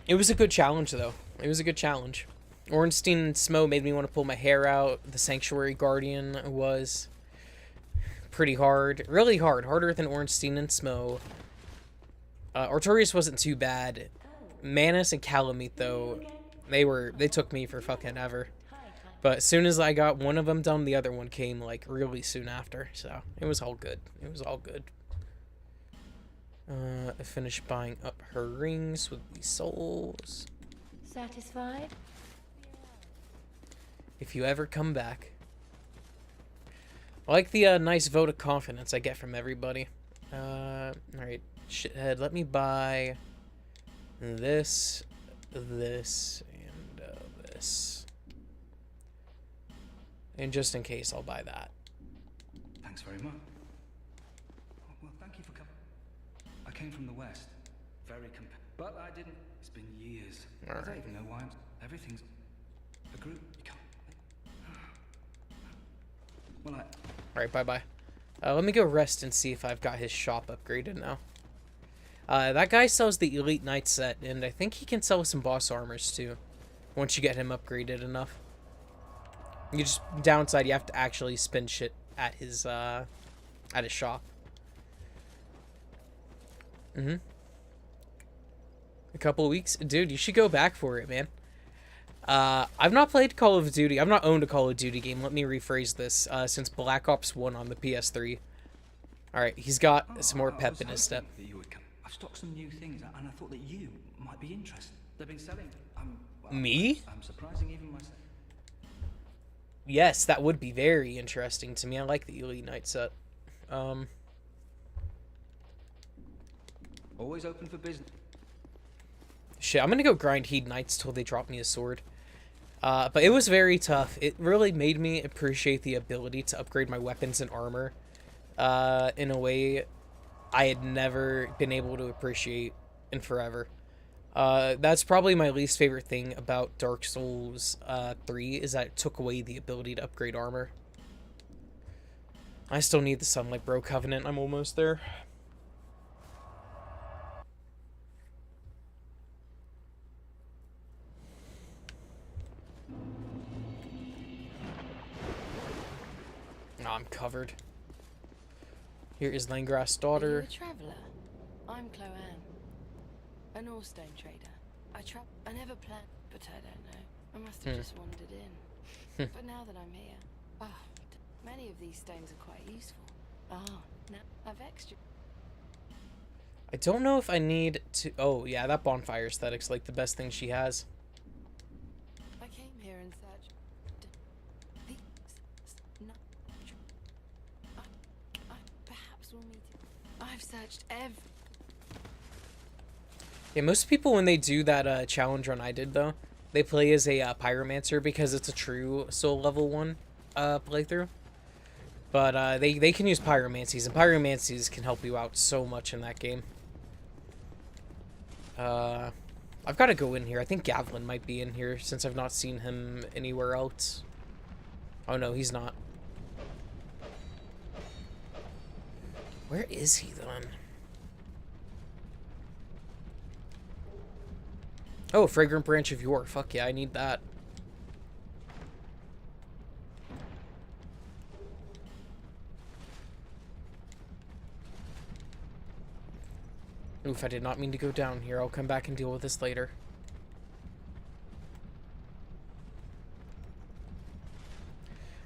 It was a good challenge, though. It was a good challenge. Ornstein and Smo made me want to pull my hair out. The Sanctuary Guardian was pretty hard. Really hard. Harder than Ornstein and Smo. Artorias wasn't too bad. Manus and Calamite, though, they took me for fucking ever. But as soon as I got one of them done, the other one came, like, really soon after. So, it was all good. It was all good. I finished buying up her rings with these souls. Satisfied? If you ever come back. I like the nice vote of confidence I get from everybody. Alright, shithead, let me buy this, this, and this. And just in case, I'll buy that. Thanks very much. Well, thank you for coming. I came from the west. Very but I didn't. It's been years. I don't even know why. Everything's a group. You can't. Well, Alright, bye-bye. Let me go rest and see if I've got his shop upgraded now. That guy sells the Elite Knight set, and I think he can sell some boss armors, too. Once you get him upgraded enough. You just downside you have to actually spend shit at his shop. A couple of weeks, dude. You should go back for it, man. I've not played Call of Duty. I've not owned a Call of Duty game. Let me rephrase this. Since Black Ops 1 on the PS3. All right, he's got some more pep in his step. I've stocked some new things, and I thought that you might be interested. They've been selling. Me? I'm surprising even myself. Yes, that would be very interesting to me. I like the Elite Knight set. Always open for business. Shit, I'm gonna go grind Heed Knights till they drop me a sword. But it was very tough. It really made me appreciate the ability to upgrade my weapons and armor in a way I had never been able to appreciate in forever. That's probably my least favorite thing about Dark Souls 3 is that it took away the ability to upgrade armor. I still need the Sunlight Bro Covenant. I'm almost there. I'm covered. Here is Langrass' daughter. Are you a traveller? I'm Chloanne, an ore-stone trader. I never planned, but I don't know. I must have just wandered in. But now that I'm here, many of these stones are quite useful. Now I've extra. I don't know if I need to. Oh yeah, that bonfire aesthetic's like the best thing she has. I came here in search. Perhaps we'll meet. I've searched every. Yeah, most people when they do that challenge run I did though, they play as a pyromancer because it's a true soul level 1 playthrough. But they can use pyromancies, and pyromancies can help you out so much in that game. I've got to go in here. I think Gavlin might be in here since I've not seen him anywhere else. Oh no, he's not. Where is he then? Oh, Fragrant Branch of Yore. Fuck yeah, I need that. Oof, I did not mean to go down here. I'll come back and deal with this later.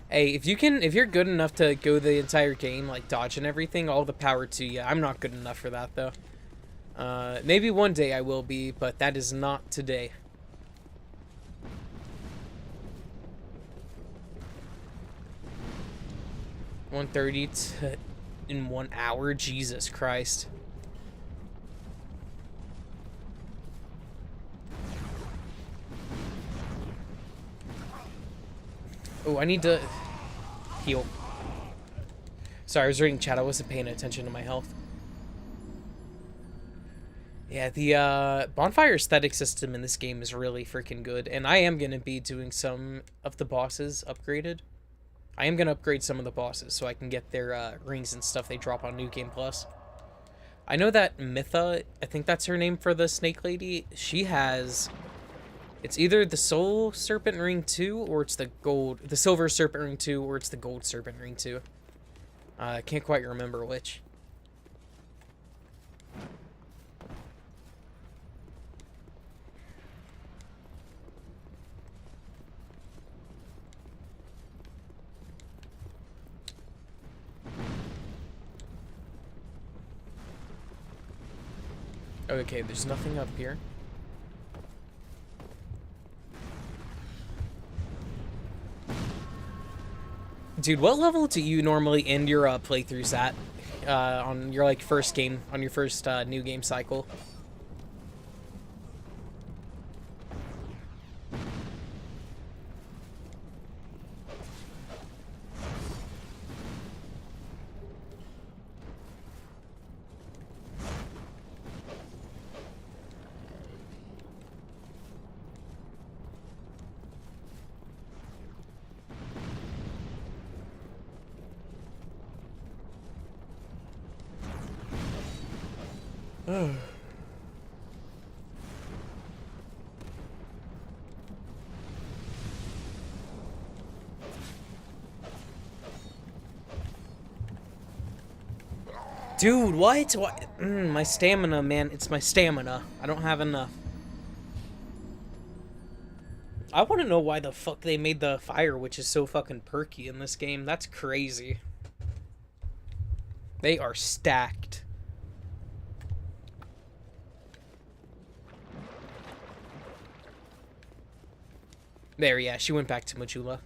Hey, if you're good enough to go the entire game, like dodge and everything, all the power to you. I'm not good enough for that, though. Maybe one day I will be, but that is not today. $130 in 1 hour? Jesus Christ. Oh, I need to heal. Sorry, I was reading chat. I wasn't paying attention to my health. Yeah, the bonfire aesthetic system in this game is really freaking good. And I am going to be doing some of the bosses upgraded. I am going to upgrade some of the bosses so I can get their rings and stuff they drop on New Game Plus. I know that Mytha, I think that's her name for the snake lady, she has... It's either the Soul Serpent Ring 2 or it's the Silver Serpent Ring 2 or it's the Gold Serpent Ring 2. I can't quite remember which. Okay, there's nothing up here. Dude, what level do you normally end your playthroughs at on your like first game, on your first new game cycle? Dude, what? What? My stamina, man. It's my stamina. I don't have enough. I want to know why the fuck they made the fire witches so fucking perky in this game. That's crazy. They are stacked. There, yeah, she went back to Majula.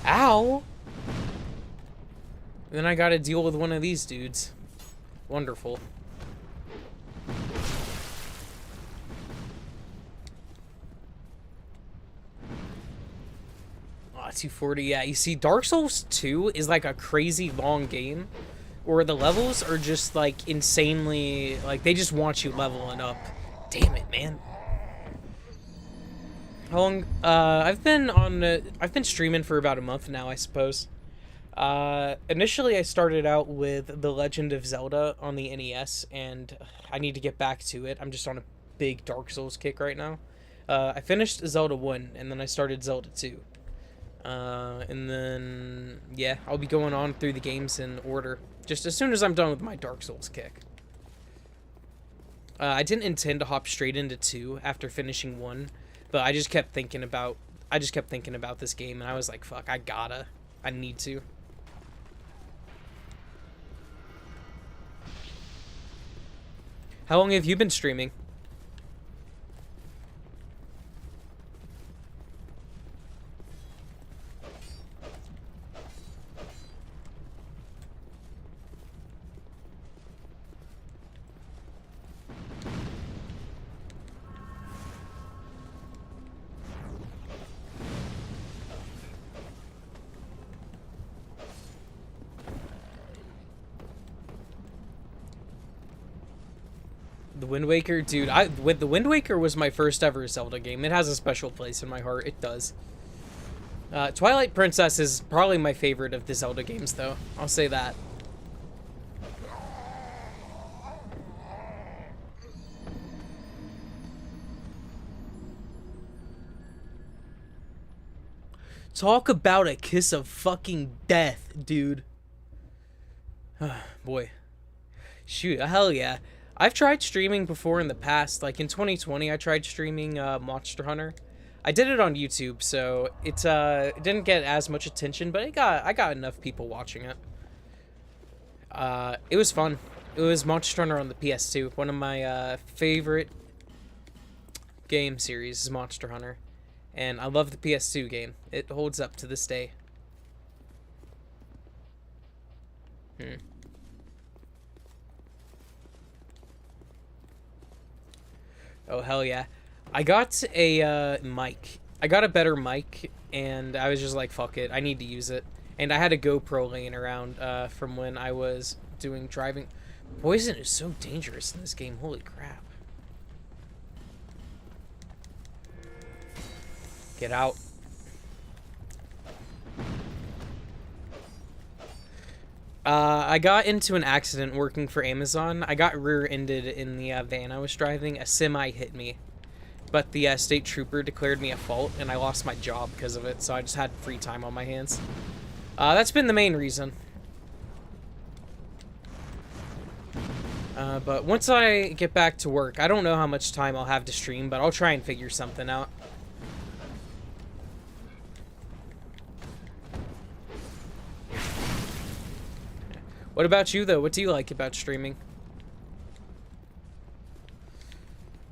Ow! Then I gotta deal with one of these dudes. Wonderful. Aw, 240, yeah. You see, Dark Souls 2 is like a crazy long game, where the levels are just like insanely, like they just want you leveling up. Damn it, man. How long? I've been streaming for about a month now, I suppose. Initially I started out with The Legend of Zelda on the NES, and I need to get back to it. I'm just on a big Dark Souls kick right now. I finished Zelda 1, and then I started Zelda 2. And then, yeah, I'll be going on through the games in order, just as soon as I'm done with my Dark Souls kick. I didn't intend to hop straight into 2 after finishing 1, but I just kept thinking about this game, and I was like, fuck, I need to. How long have you been streaming? The Wind Waker, dude. The Wind Waker was my first ever Zelda game. It has a special place in my heart. It does. Twilight Princess is probably my favorite of the Zelda games, though. I'll say that. Talk about a kiss of fucking death, dude. Boy. Shoot, hell yeah. I've tried streaming before in the past. Like in 2020, I tried streaming Monster Hunter. I did it on YouTube, so it didn't get as much attention, but I got enough people watching it. It was fun. It was Monster Hunter on the PS2. One of my favorite game series is Monster Hunter, and I love the PS2 game. It holds up to this day. Oh, hell yeah. I got a mic. I got a better mic, and I was just like, fuck it. I need to use it. And I had a GoPro laying around from when I was doing driving. Poison is so dangerous in this game. Holy crap. Get out. I got into an accident working for Amazon. I got rear-ended in the van I was driving. A semi hit me, but the state trooper declared me at fault, and I lost my job because of it, so I just had free time on my hands. That's been the main reason. But once I get back to work, I don't know how much time I'll have to stream, but I'll try and figure something out. What about you, though? What do you like about streaming?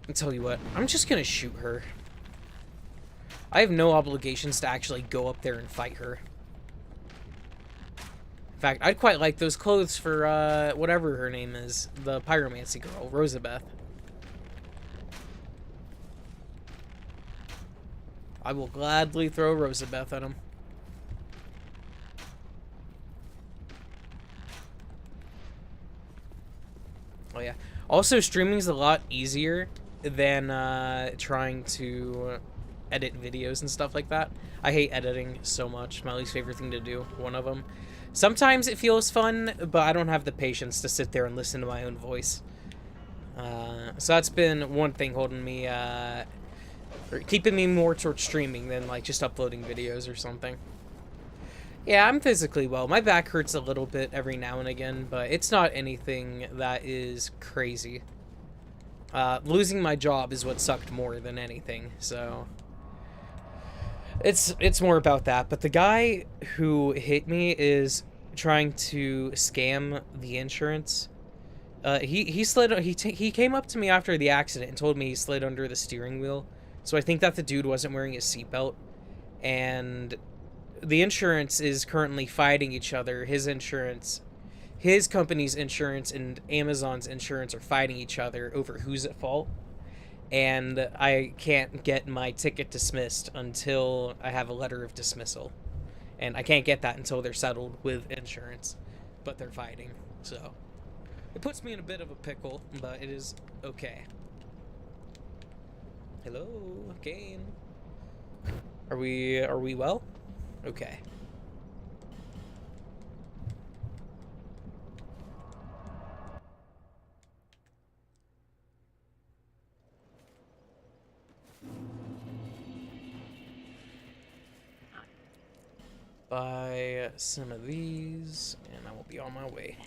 I'll tell you what, I'm just gonna shoot her. I have no obligations to actually go up there and fight her. In fact, I'd quite like those clothes for, whatever her name is. The pyromancy girl, Rosabeth. I will gladly throw Rosabeth at him. Oh yeah. Also, streaming's a lot easier than trying to edit videos and stuff like that. I hate editing so much. My least favorite thing to do, one of them. Sometimes it feels fun, but I don't have the patience to sit there and listen to my own voice. So that's been one thing holding me, or keeping me more towards streaming than like just uploading videos or something. Yeah, I'm physically well. My back hurts a little bit every now and again, but it's not anything that is crazy. Losing my job is what sucked more than anything, so it's more about that. But the guy who hit me is trying to scam the insurance. He came up to me after the accident and told me he slid under the steering wheel. So I think that the dude wasn't wearing his seatbelt, and the insurance is currently fighting each other. His insurance, his company's insurance, and Amazon's insurance are fighting each other over who's at fault. And I can't get my ticket dismissed until I have a letter of dismissal. And I can't get that until they're settled with insurance. But they're fighting, so it puts me in a bit of a pickle, but it is okay. Hello, Kane. Are we well? Okay. Buy some of these, and I will be on my way.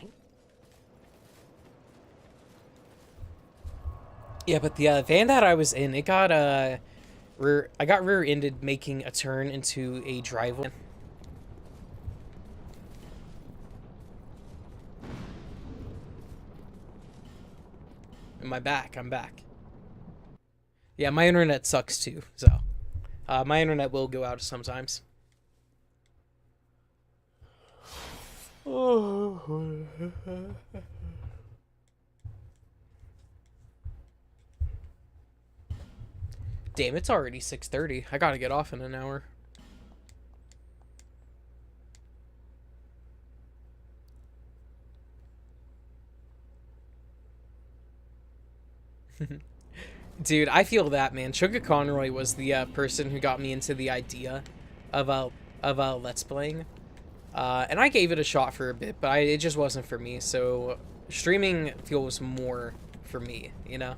Yeah, but the van that I was in, it got I got rear-ended making a turn into a driveway. And I'm back. Yeah, my internet sucks too, so my internet will go out sometimes. Damn, it's already 6:30. I gotta get off in an hour. Dude, I feel that, man. Sugar Conroy was the person who got me into the idea of Let's Playing. And I gave it a shot for a bit, but it just wasn't for me. So streaming feels more for me, you know?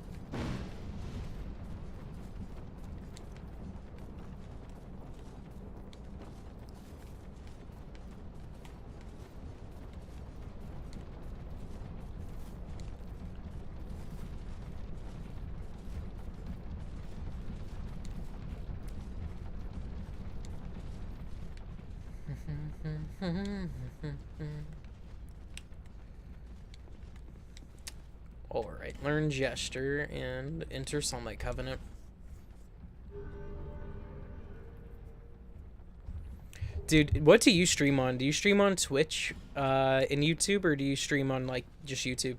Alright, learn gesture and enter Sunlight Covenant. Dude, what do you stream on? Do you stream on Twitch and YouTube, or do you stream on like just YouTube?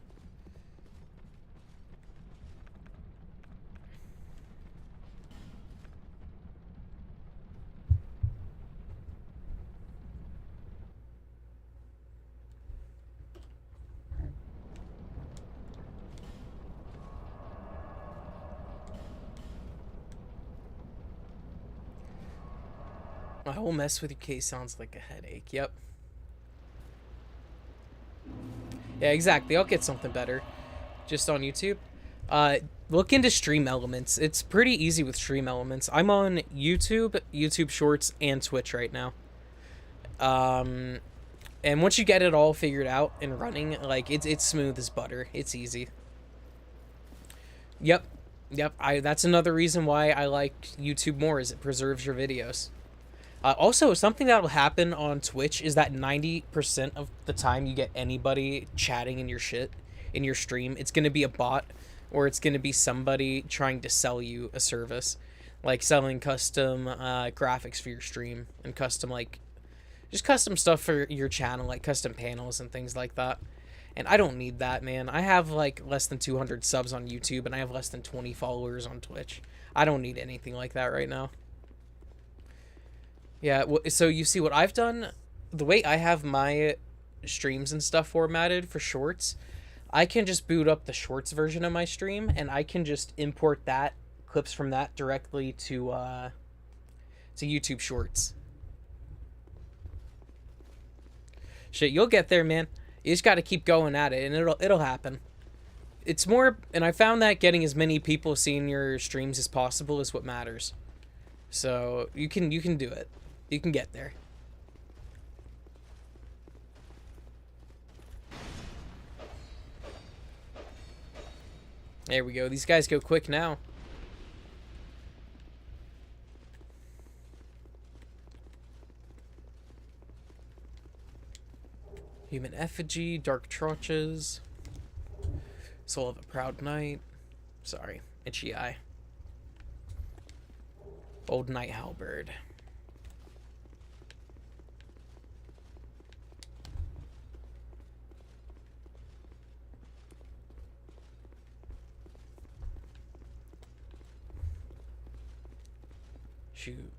I will mess with your case sounds like a headache. Yep. Yeah, exactly. I'll get something better. Just on YouTube. Look into Stream Elements. It's pretty easy with Stream Elements. I'm on YouTube, YouTube Shorts, and Twitch right now. And once you get it all figured out and running, like, it's smooth as butter. It's easy. Yep. That's another reason why I like YouTube more, is it preserves your videos. Also, something that will happen on Twitch is that 90% of the time you get anybody chatting in your stream, it's going to be a bot, or it's going to be somebody trying to sell you a service, like selling custom graphics for your stream, and custom, like, just custom stuff for your channel, like custom panels and things like that. And I don't need that, man. I have like less than 200 subs on YouTube, and I have less than 20 followers on Twitch. I don't need anything like that right now. Yeah, so you see what I've done, the way I have my streams and stuff formatted for shorts, I can just boot up the shorts version of my stream, and I can just import that clips from that directly to YouTube Shorts. Shit, you'll get there, man. You just got to keep going at it, and it'll happen. It's more, and I found that getting as many people seeing your streams as possible is what matters. So you can do it. You can get there. There we go. These guys go quick now. Human effigy, dark trotches. Soul of a proud knight. Sorry, itchy eye. Old night halberd. Shoot.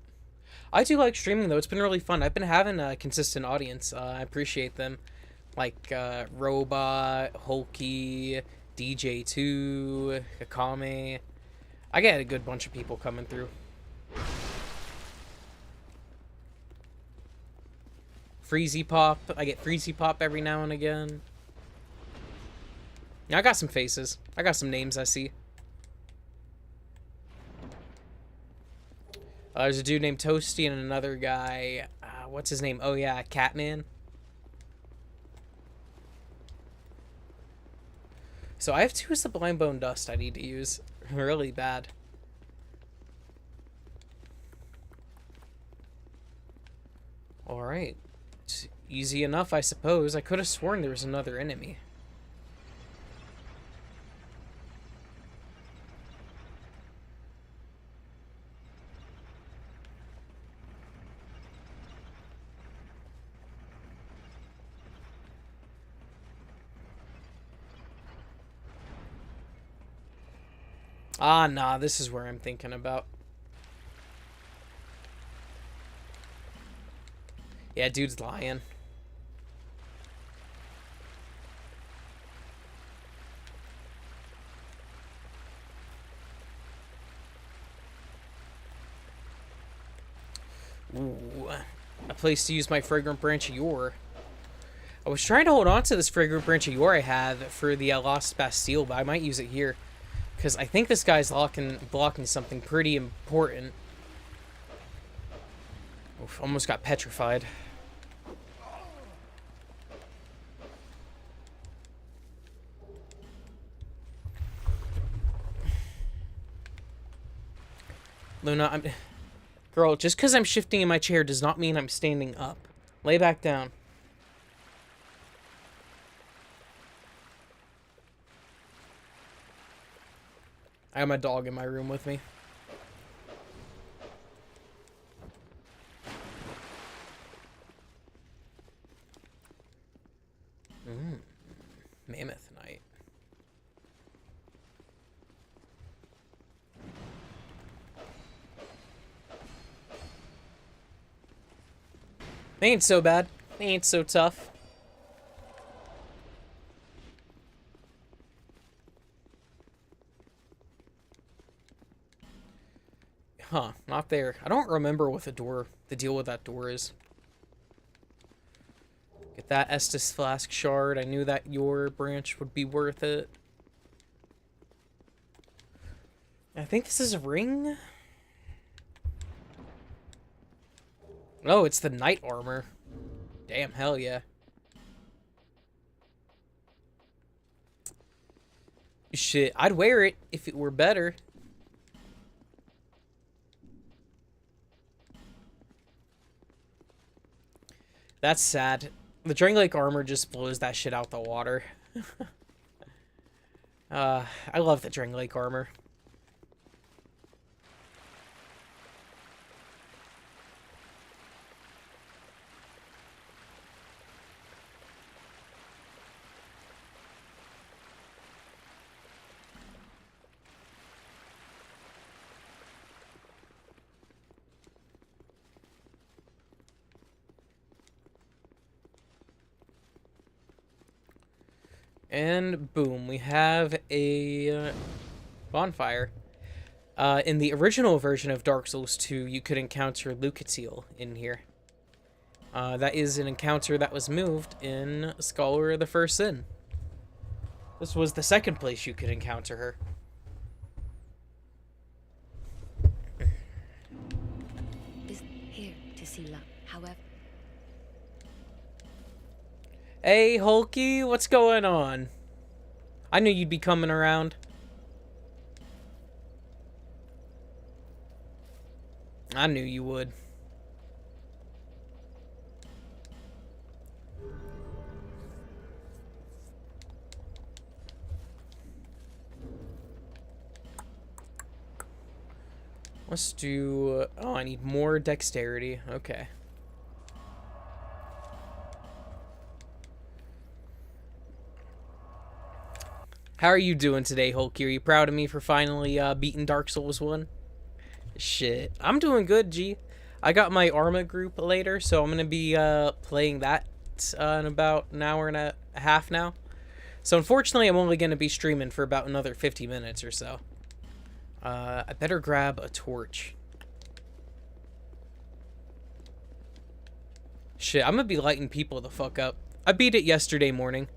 I do like streaming though. It's been really fun. I've been having a consistent audience. I appreciate them. Like Robot, Hulky, DJ2, Kakame. I get a good bunch of people coming through. Freezy Pop. I get Freezy Pop every now and again. Yeah, I got some faces. I got some names I see. There's a dude named Toasty and another guy. What's his name? Oh yeah, Catman. So I have 2 Sublime Bone Dust I need to use. Really bad. Alright. It's easy enough, I suppose. I could have sworn there was another enemy. Ah, nah, this is where I'm thinking about. Yeah, dude's lying. Ooh, a place to use my Fragrant Branch of Yore. I was trying to hold on to this Fragrant Branch of Yore I have for the Lost Bastille, but I might use it here. Because I think this guy's blocking something pretty important. Oof, almost got petrified. Luna, Girl, just because I'm shifting in my chair does not mean I'm standing up. Lay back down. I have my dog in my room with me. Mammoth Night. They ain't so bad. They ain't so tough. Huh, not there. I don't remember what the deal with that door is. Get that Estus Flask shard. I knew that your branch would be worth it. I think this is a ring. Oh, it's the knight armor. Damn, hell yeah. Shit, I'd wear it if it were better. That's sad. The Drain Lake armor just blows that shit out the water. I love the Drain Lake armor. And boom, we have a bonfire. In the original version of Dark Souls 2, you could encounter Lucatiel in here. That is an encounter that was moved in Scholar of the First Sin. This was the second place you could encounter her. Is here to see luck. However, Hey, Hulky, what's going on? I knew you'd be coming around. I knew you would. Let's do... Oh, I need more dexterity. Okay. How are you doing today, Hulky? Are you proud of me for finally beating Dark Souls 1? Shit. I'm doing good, G. I got my Arma group later, so I'm going to be playing that in about an hour and a half now. So unfortunately, I'm only going to be streaming for about another 50 minutes or so. I better grab a torch. Shit, I'm going to be lighting people the fuck up. I beat it yesterday morning.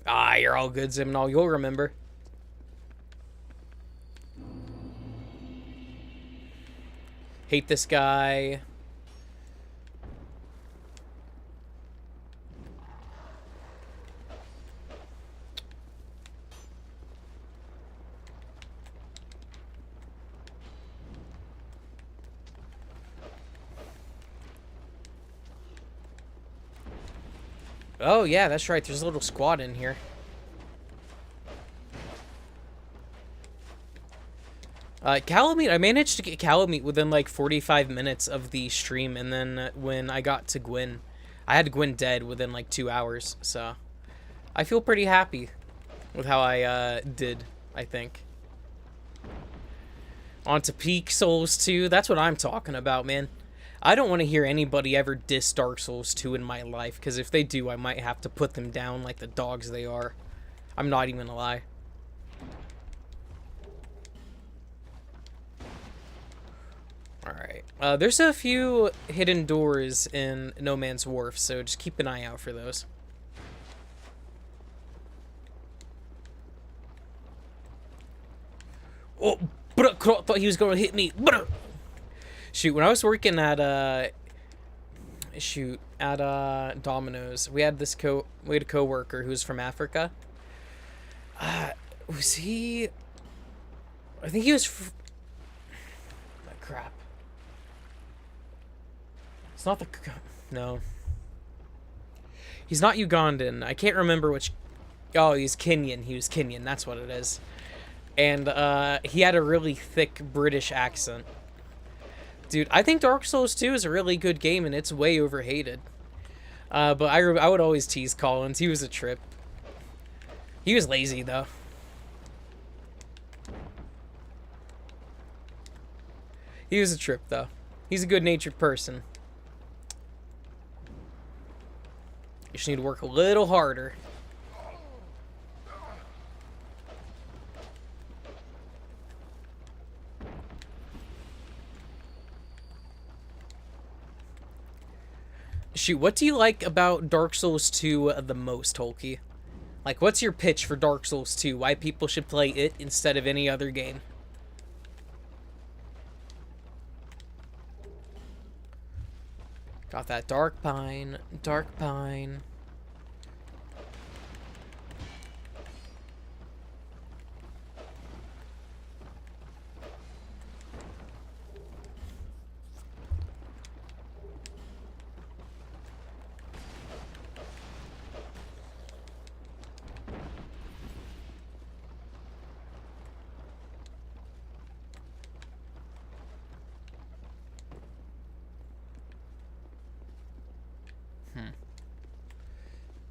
Ah, you're all good, Zimnal. You'll remember. Hate this guy. Oh, yeah, that's right. There's a little squad in here. Calamite, I managed to get Calamite within like 45 minutes of the stream, and then when I got to Gwyn, I had Gwyn dead within like 2 hours, so I feel pretty happy with how I did, I think. On to Peak Souls 2, that's what I'm talking about, man. I don't want to hear anybody ever diss Dark Souls 2 in my life, because if they do, I might have to put them down like the dogs they are. I'm not even gonna lie. Alright. There's a few hidden doors in No Man's Wharf, so just keep an eye out for those. Oh, thought he was gonna hit me. Shoot, when I was working at Domino's, we had a coworker who was from Africa. Was he? I think he was. Crap. It's not the. No. He's not Ugandan. I can't remember which. Oh, he's Kenyan. He was Kenyan. That's what it is. And he had a really thick British accent. Dude, I think Dark Souls 2 is a really good game, and it's way overhated. But I would always tease Collins. He was a trip. He was lazy, though. He was a trip, though. He's a good-natured person. You just need to work a little harder. Shoot, what do you like about Dark Souls 2 the most, Hulky? Like, what's your pitch for Dark Souls 2? Why people should play it instead of any other game? Got that dark pine, dark pine.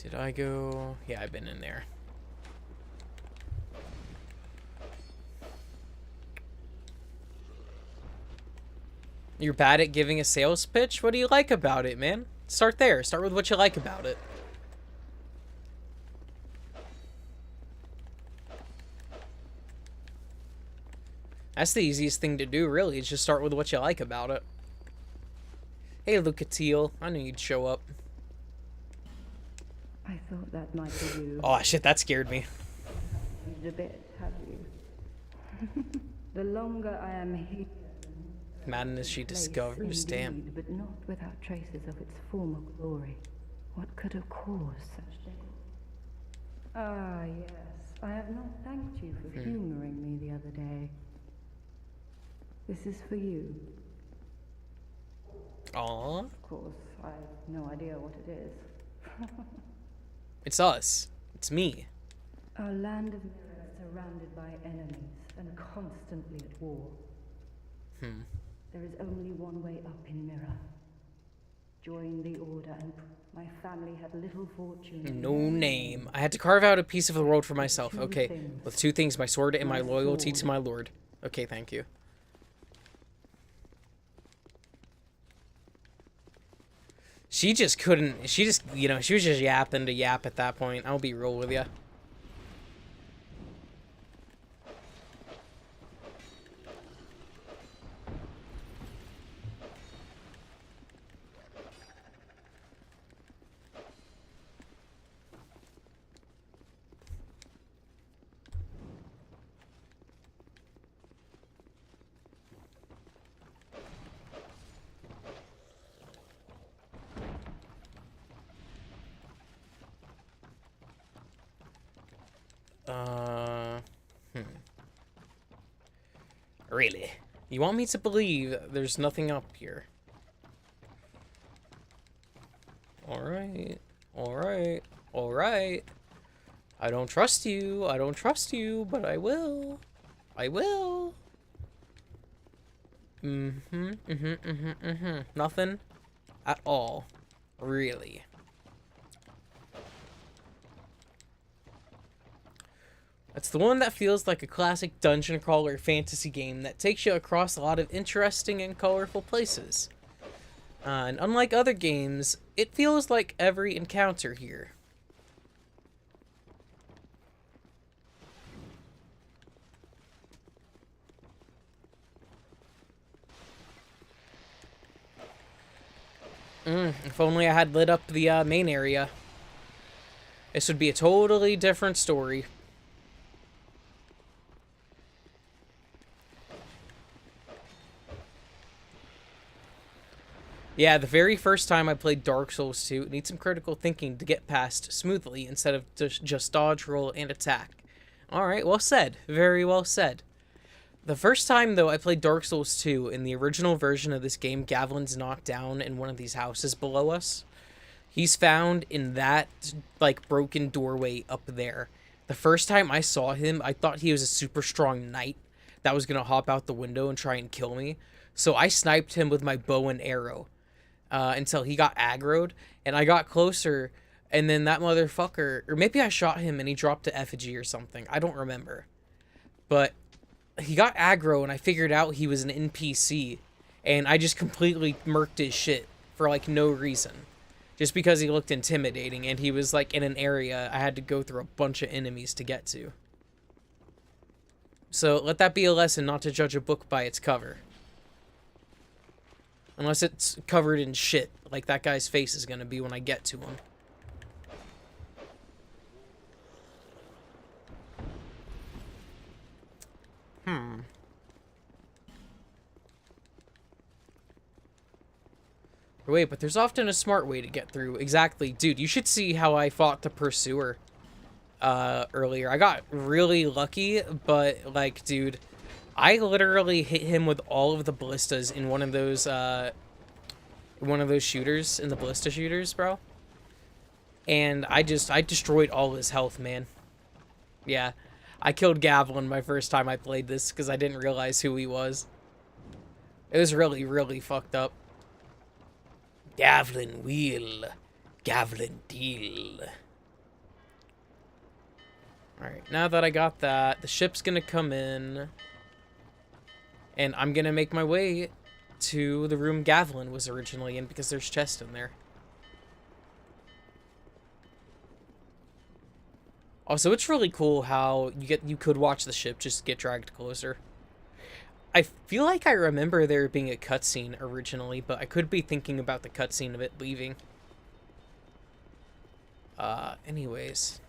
Did I go? Yeah, I've been in there. You're bad at giving a sales pitch? What do you like about it, man? Start there. Start with what you like about it. That's the easiest thing to do, really, is just start with what you like about it. Hey, Lucatiel. I knew you'd show up. I thought that might be you. Oh, shit, that scared me. A bit, have you? The longer I am here, Madness she discovers, damn. indeed, but not without traces of its former glory. What could have caused such death? Ah, yes. I have not thanked you for humoring me the other day. This is for you. Aww. Of course, I have no idea what it is. It's us. It's me. Our land of mirror is surrounded by enemies and constantly at war. There is only one way up in Mirror. Join the Order, and my family had little fortune. No name. I had to carve out a piece of the world for myself. Okay. With two things, my sword and my loyalty to my lord. Okay, thank you. She just couldn't, she just, you know, she was just yapping to yap at that point. I'll be real with you. Really? You want me to believe there's nothing up here? Alright. Alright. Alright. I don't trust you. I don't trust you, but I will. I will. Nothing at all. Really. It's the one that feels like a classic dungeon crawler fantasy game that takes you across a lot of interesting and colorful places. And unlike other games, it feels like every encounter here. If only I had lit up the main area. This would be a totally different story. Yeah, the very first time I played Dark Souls 2, it needs some critical thinking to get past smoothly instead of just dodge, roll, and attack. Alright, well said. Very well said. The first time, though, I played Dark Souls 2, in the original version of this game, Gavlin's knocked down in one of these houses below us. He's found in that, like, broken doorway up there. The first time I saw him, I thought he was a super strong knight that was gonna hop out the window and try and kill me. So I sniped him with my bow and arrow. Until he got aggroed, and I got closer, and then that motherfucker, or maybe I shot him and he dropped to effigy or something, I don't remember, but he got aggro, and I figured out he was an NPC, and I just completely murked his shit for, like, no reason, just because he looked intimidating, and he was, like, in an area I had to go through a bunch of enemies to get to. So let that be a lesson not to judge a book by its cover. Unless it's covered in shit, like that guy's face is gonna be when I get to him. Wait, but there's often a smart way to get through. Exactly. Dude, you should see how I fought the Pursuer earlier. I got really lucky, but, like, dude, I literally hit him with all of the ballistas in one of those shooters, in the ballista shooters, bro. And I destroyed all his health, man. Yeah, I killed Gavlin my first time I played this because I didn't realize who he was. It was really, really fucked up. Gavlin wheel, Gavlin deal. Alright, now that I got that, the ship's gonna come in. And I'm gonna make my way to the room Gavlin was originally in because there's chests in there. Also, it's really cool how you could watch the ship just get dragged closer. I feel like I remember there being a cutscene originally, but I could be thinking about the cutscene of it leaving. Anyways.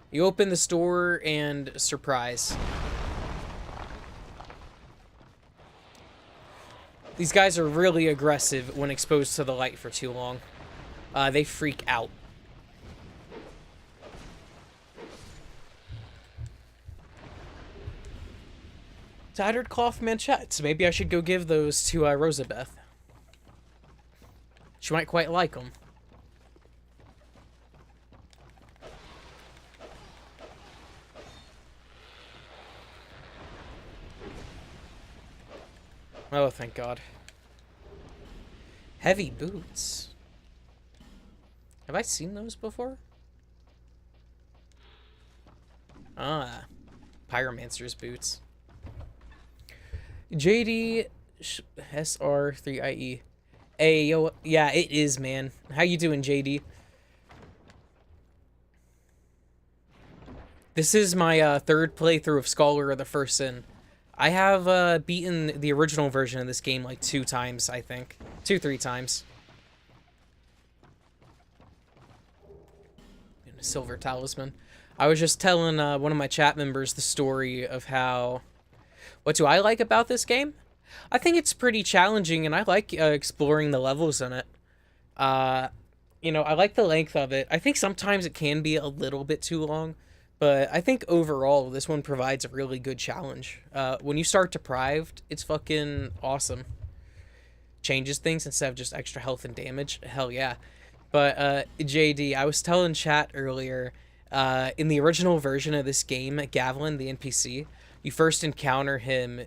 You open the store and surprise. These guys are really aggressive when exposed to the light for too long. They freak out. Tattered cloth manchettes. Maybe I should go give those to Rosabeth. She might quite like them. Oh, thank God. Heavy boots. Have I seen those before? Ah. Pyromancer's boots. JD SR3IE. Hey, yo, yeah, it is, man. How you doing, JD? This is my third playthrough of Scholar of the First Sin. I have beaten the original version of this game like 2 times, I think. 2-3 times. And a silver talisman. I was just telling one of my chat members the story of how... What do I like about this game? I think it's pretty challenging, and I like exploring the levels in it. You know, I like the length of it. I think sometimes it can be a little bit too long, but I think overall this one provides a really good challenge. When you start Deprived, it's fucking awesome. Changes things instead of just extra health and damage. Hell yeah. But JD, I was telling chat earlier, in the original version of this game, Gavlin, the NPC, you first encounter him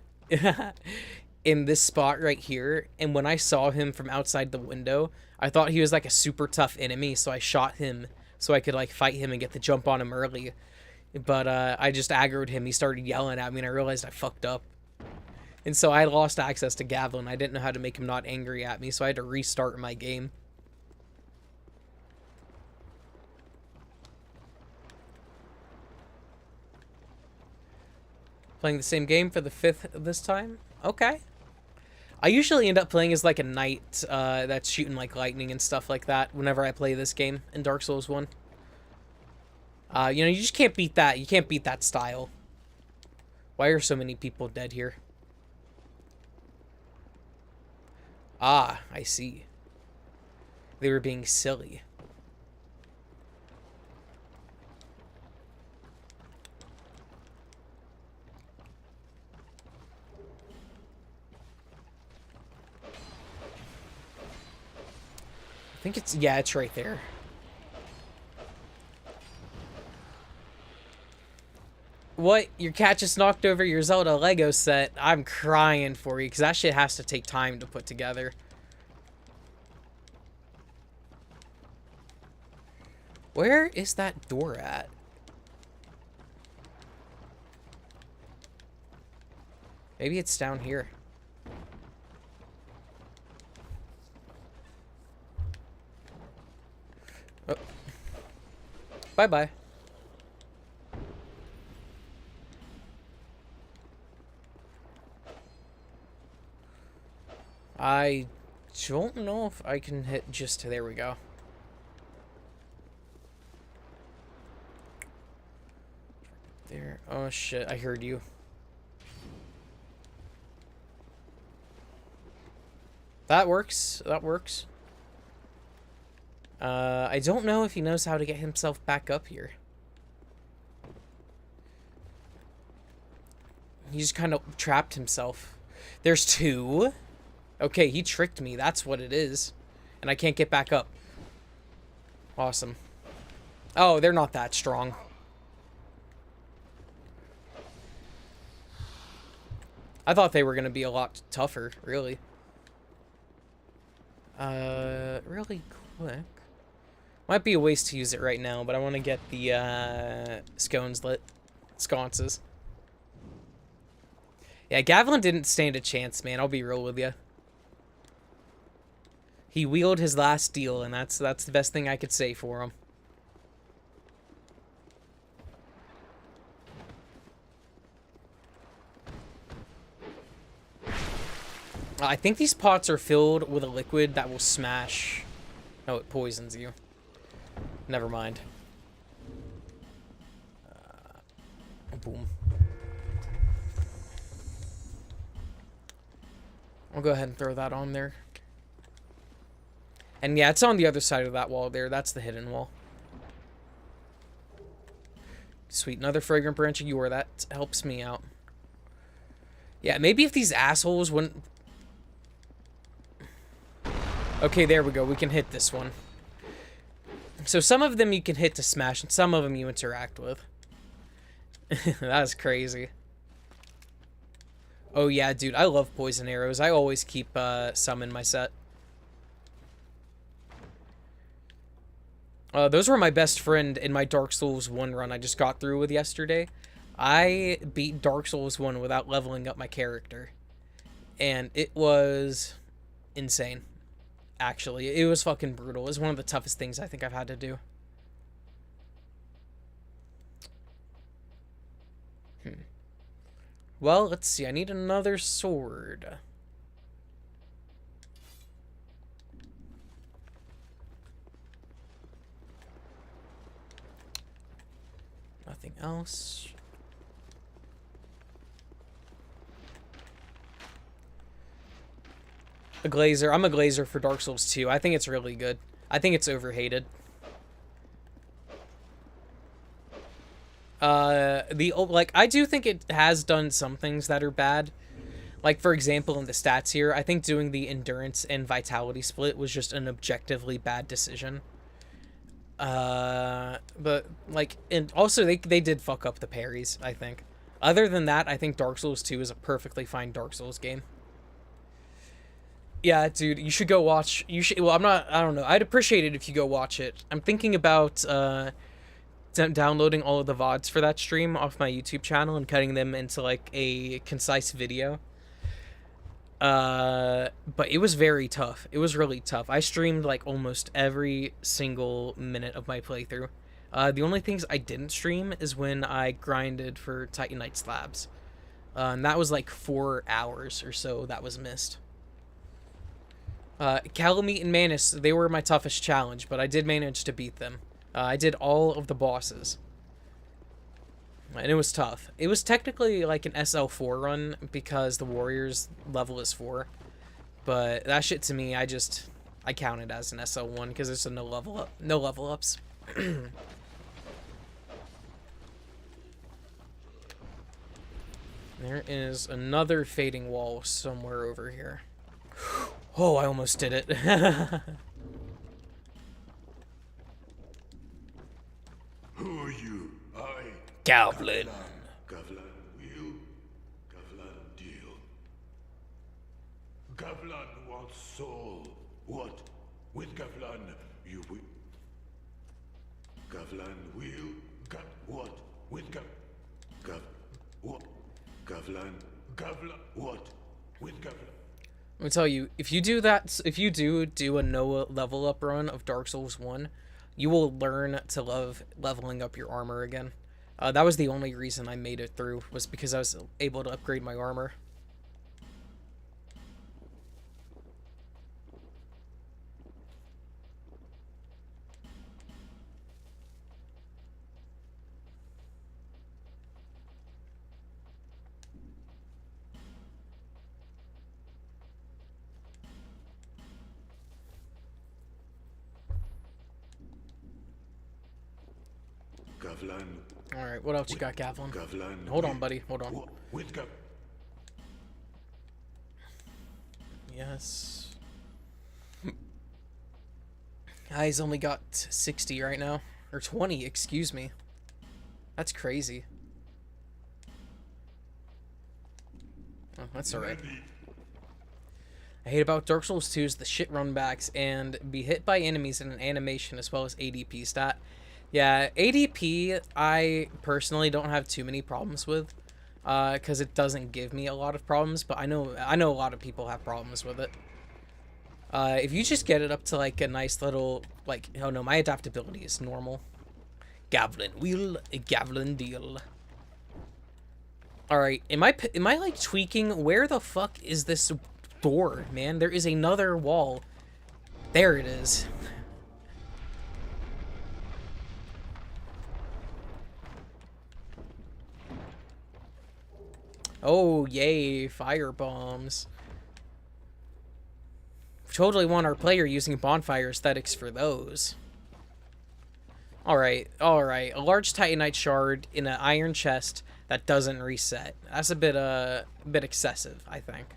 in this spot right here, and when I saw him from outside the window, I thought he was like a super tough enemy, so I shot him so I could like fight him and get the jump on him early. But I just aggroed him. He started yelling at me, and I realized I fucked up. And so I lost access to Gavlin. I didn't know how to make him not angry at me, so I had to restart my game. Playing the same game for the 5th this time? Okay. I usually end up playing as like a knight that's shooting like lightning and stuff like that whenever I play this game in Dark Souls 1. You know, you just can't beat that. You can't beat that style. Why are so many people dead here? Ah, I see. They were being silly. I think it's, yeah, it's right there. What? Your cat just knocked over your Zelda Lego set? I'm crying for you, because that shit has to take time to put together. Where is that door at? Maybe it's down here. Oh. Bye-bye. I don't know if I can hit just... There we go. There. Oh, shit. I heard you. That works. That works. I don't know if he knows how to get himself back up here. He just kind of trapped himself. There's 2? Okay, he tricked me. That's what it is. And I can't get back up. Awesome. Oh, they're not that strong. I thought they were going to be a lot tougher, really. Really quick. Might be a waste to use it right now, but I want to get the, scones lit. Sconces. Yeah, Gavlin didn't stand a chance, man. I'll be real with you. He wheeled his last deal, and that's the best thing I could say for him. I think these pots are filled with a liquid that will smash. No, it poisons you. Never mind. Boom. I'll go ahead and throw that on there. And yeah, it's on the other side of that wall there. That's the hidden wall. Sweet, another fragrant branch of yore. That helps me out. Yeah, maybe if these assholes wouldn't... Okay, there we go. We can hit this one. So some of them you can hit to smash, and some of them you interact with. That was crazy. Oh yeah, dude, I love poison arrows. I always keep some in my set. Those were my best friend in my Dark Souls 1 run I just got through with yesterday. I beat Dark Souls 1 without leveling up my character. And it was insane. Actually, it was fucking brutal. It was one of the toughest things I think I've had to do. Well, let's see. I need another sword. Nothing else. A glazer. I'm a glazer for Dark Souls 2. I think it's really good. I think it's overhated. I do think it has done some things that are bad. Like, for example, in the stats here, I think doing the endurance and vitality split was just an objectively bad decision. But, like, and also they did fuck up the parries, I think. Other than that, I think Dark Souls 2 is a perfectly fine Dark Souls game. Yeah, dude, you should go watch, well, I don't know, I'd appreciate it if you go watch it. I'm thinking about, downloading all of the VODs for that stream off my YouTube channel and cutting them into, like, a concise video. But it was very tough. It was really tough. I streamed, like, almost every single minute of my playthrough. The only things I didn't stream is when I grinded for Titanite slabs. And that was, like, 4 hours or so that was missed. Calamite and Manus, they were my toughest challenge, but I did manage to beat them. I did all of the bosses. And it was tough. It was technically like an SL4 run because the warrior's level is 4. But that shit to me, I count it as an SL1 because there's no level ups. There is another fading wall somewhere over here. Oh, I almost did it. Who are you? Goblin. Gavlan will, Gavlan deal. Gavlan wants soul. What? With Gavlan, you will. Gavlan will. What? With what? Gavlan. What? With Gavlan. Let me tell you, if you do that, if you do a no level up run of Dark Souls 1, you will learn to love leveling up your armor again. That was the only reason I made it through, was because I was able to upgrade my armor. Gavlan. Alright, what else you got, Gavlin? Gavlan. Hold on, buddy. Hold on. With Yes. He's only got 60 right now. Or 20, excuse me. That's crazy. Oh, that's alright. I hate about Dark Souls 2 is the shit runbacks and be hit by enemies in an animation as well as ADP stat. Yeah, ADP, I personally don't have too many problems with, because it doesn't give me a lot of problems, but I know a lot of people have problems with it. If you just get it up to, like, a nice little, like, oh no, my adaptability is normal. Gavlin wheel, Gavlin deal. Alright, am I, like, tweaking? Where the fuck is this door, man. There is another wall. There it is. Oh, yay, fire bombs. We totally want our player using bonfire aesthetics for those. Alright, alright. A large titanite shard in an iron chest that doesn't reset. That's a bit excessive, I think.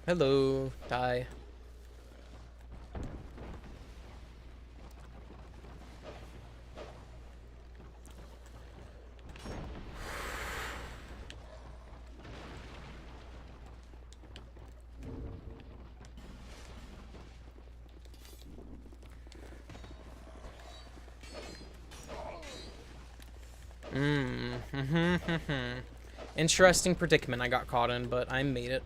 Hello, die. Interesting predicament I got caught in, but I made it.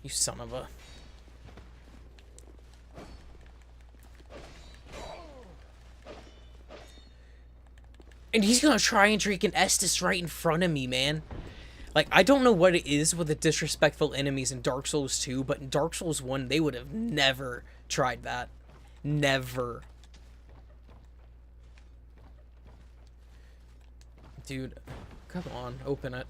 You son of a... And he's gonna try and drink an Estus right in front of me, man. Like, I don't know what it is with the disrespectful enemies in Dark Souls 2, but in Dark Souls 1, they would have never tried that. Never. Dude, come on, open it.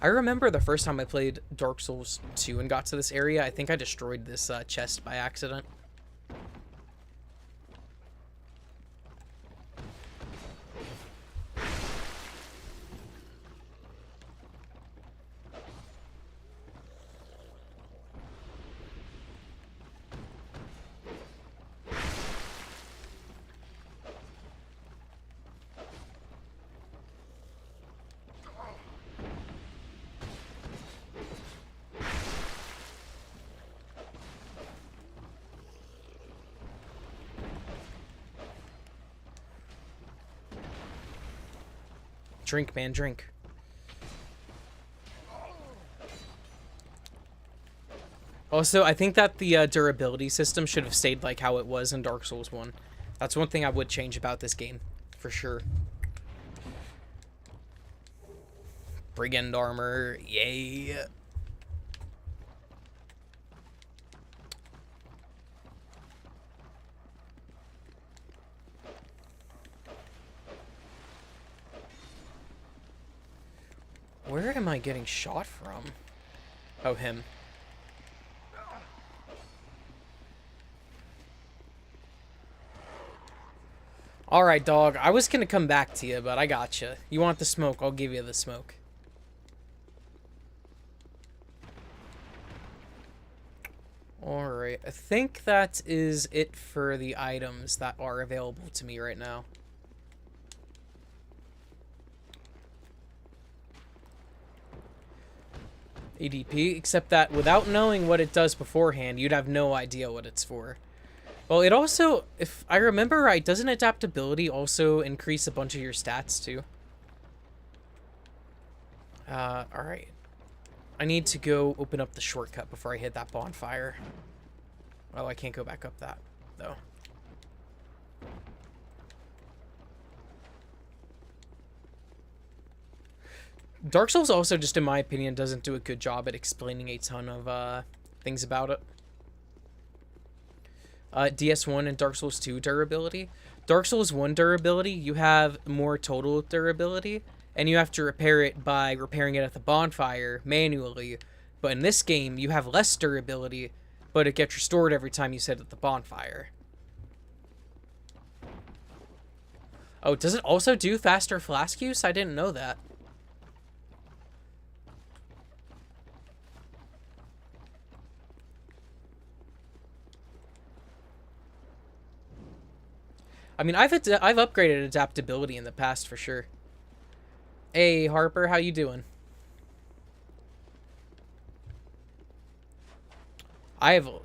I remember the first time I played Dark Souls 2 and got to this area, I think I destroyed this chest by accident. Drink, man, drink. Also, I think that the durability system should have stayed like how it was in Dark Souls 1. That's one thing I would change about this game, for sure. Brigand armor, yay. Where am I getting shot from? Oh, him. Alright, dog. I was gonna come back to you, but I gotcha. You want the smoke, I'll give you the smoke. Alright, I think that is it for the items that are available to me right now. ADP, except that without knowing what it does beforehand, you'd have no idea what it's for. Well, it also, if I remember right, doesn't adaptability also increase a bunch of your stats too? Alright. I need to go open up the shortcut before I hit that bonfire. Oh, I can't go back up that, though. Dark Souls also, just in my opinion, doesn't do a good job at explaining a ton of things about it. DS1 and Dark Souls 2 durability. Dark Souls 1 durability, you have more total durability, and you have to repair it by repairing it at the bonfire manually. But in this game, you have less durability, but it gets restored every time you set at the bonfire. Oh, does it also do faster flask use? I didn't know that. I mean, I've upgraded adaptability in the past for sure. Hey, Harper, how you doing? Have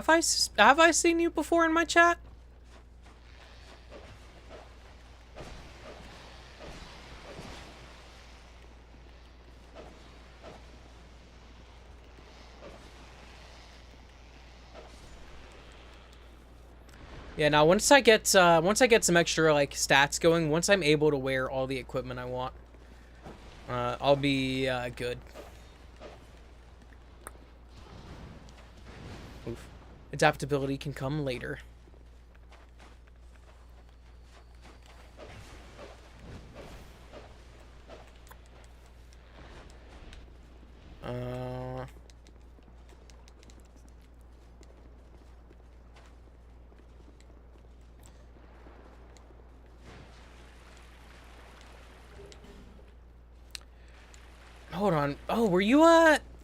I seen you before in my chat? Yeah, now once I get some extra like stats going, once I'm able to wear all the equipment I want, I'll be good. Oof. Adaptability can come later. Hold on. Oh, were you,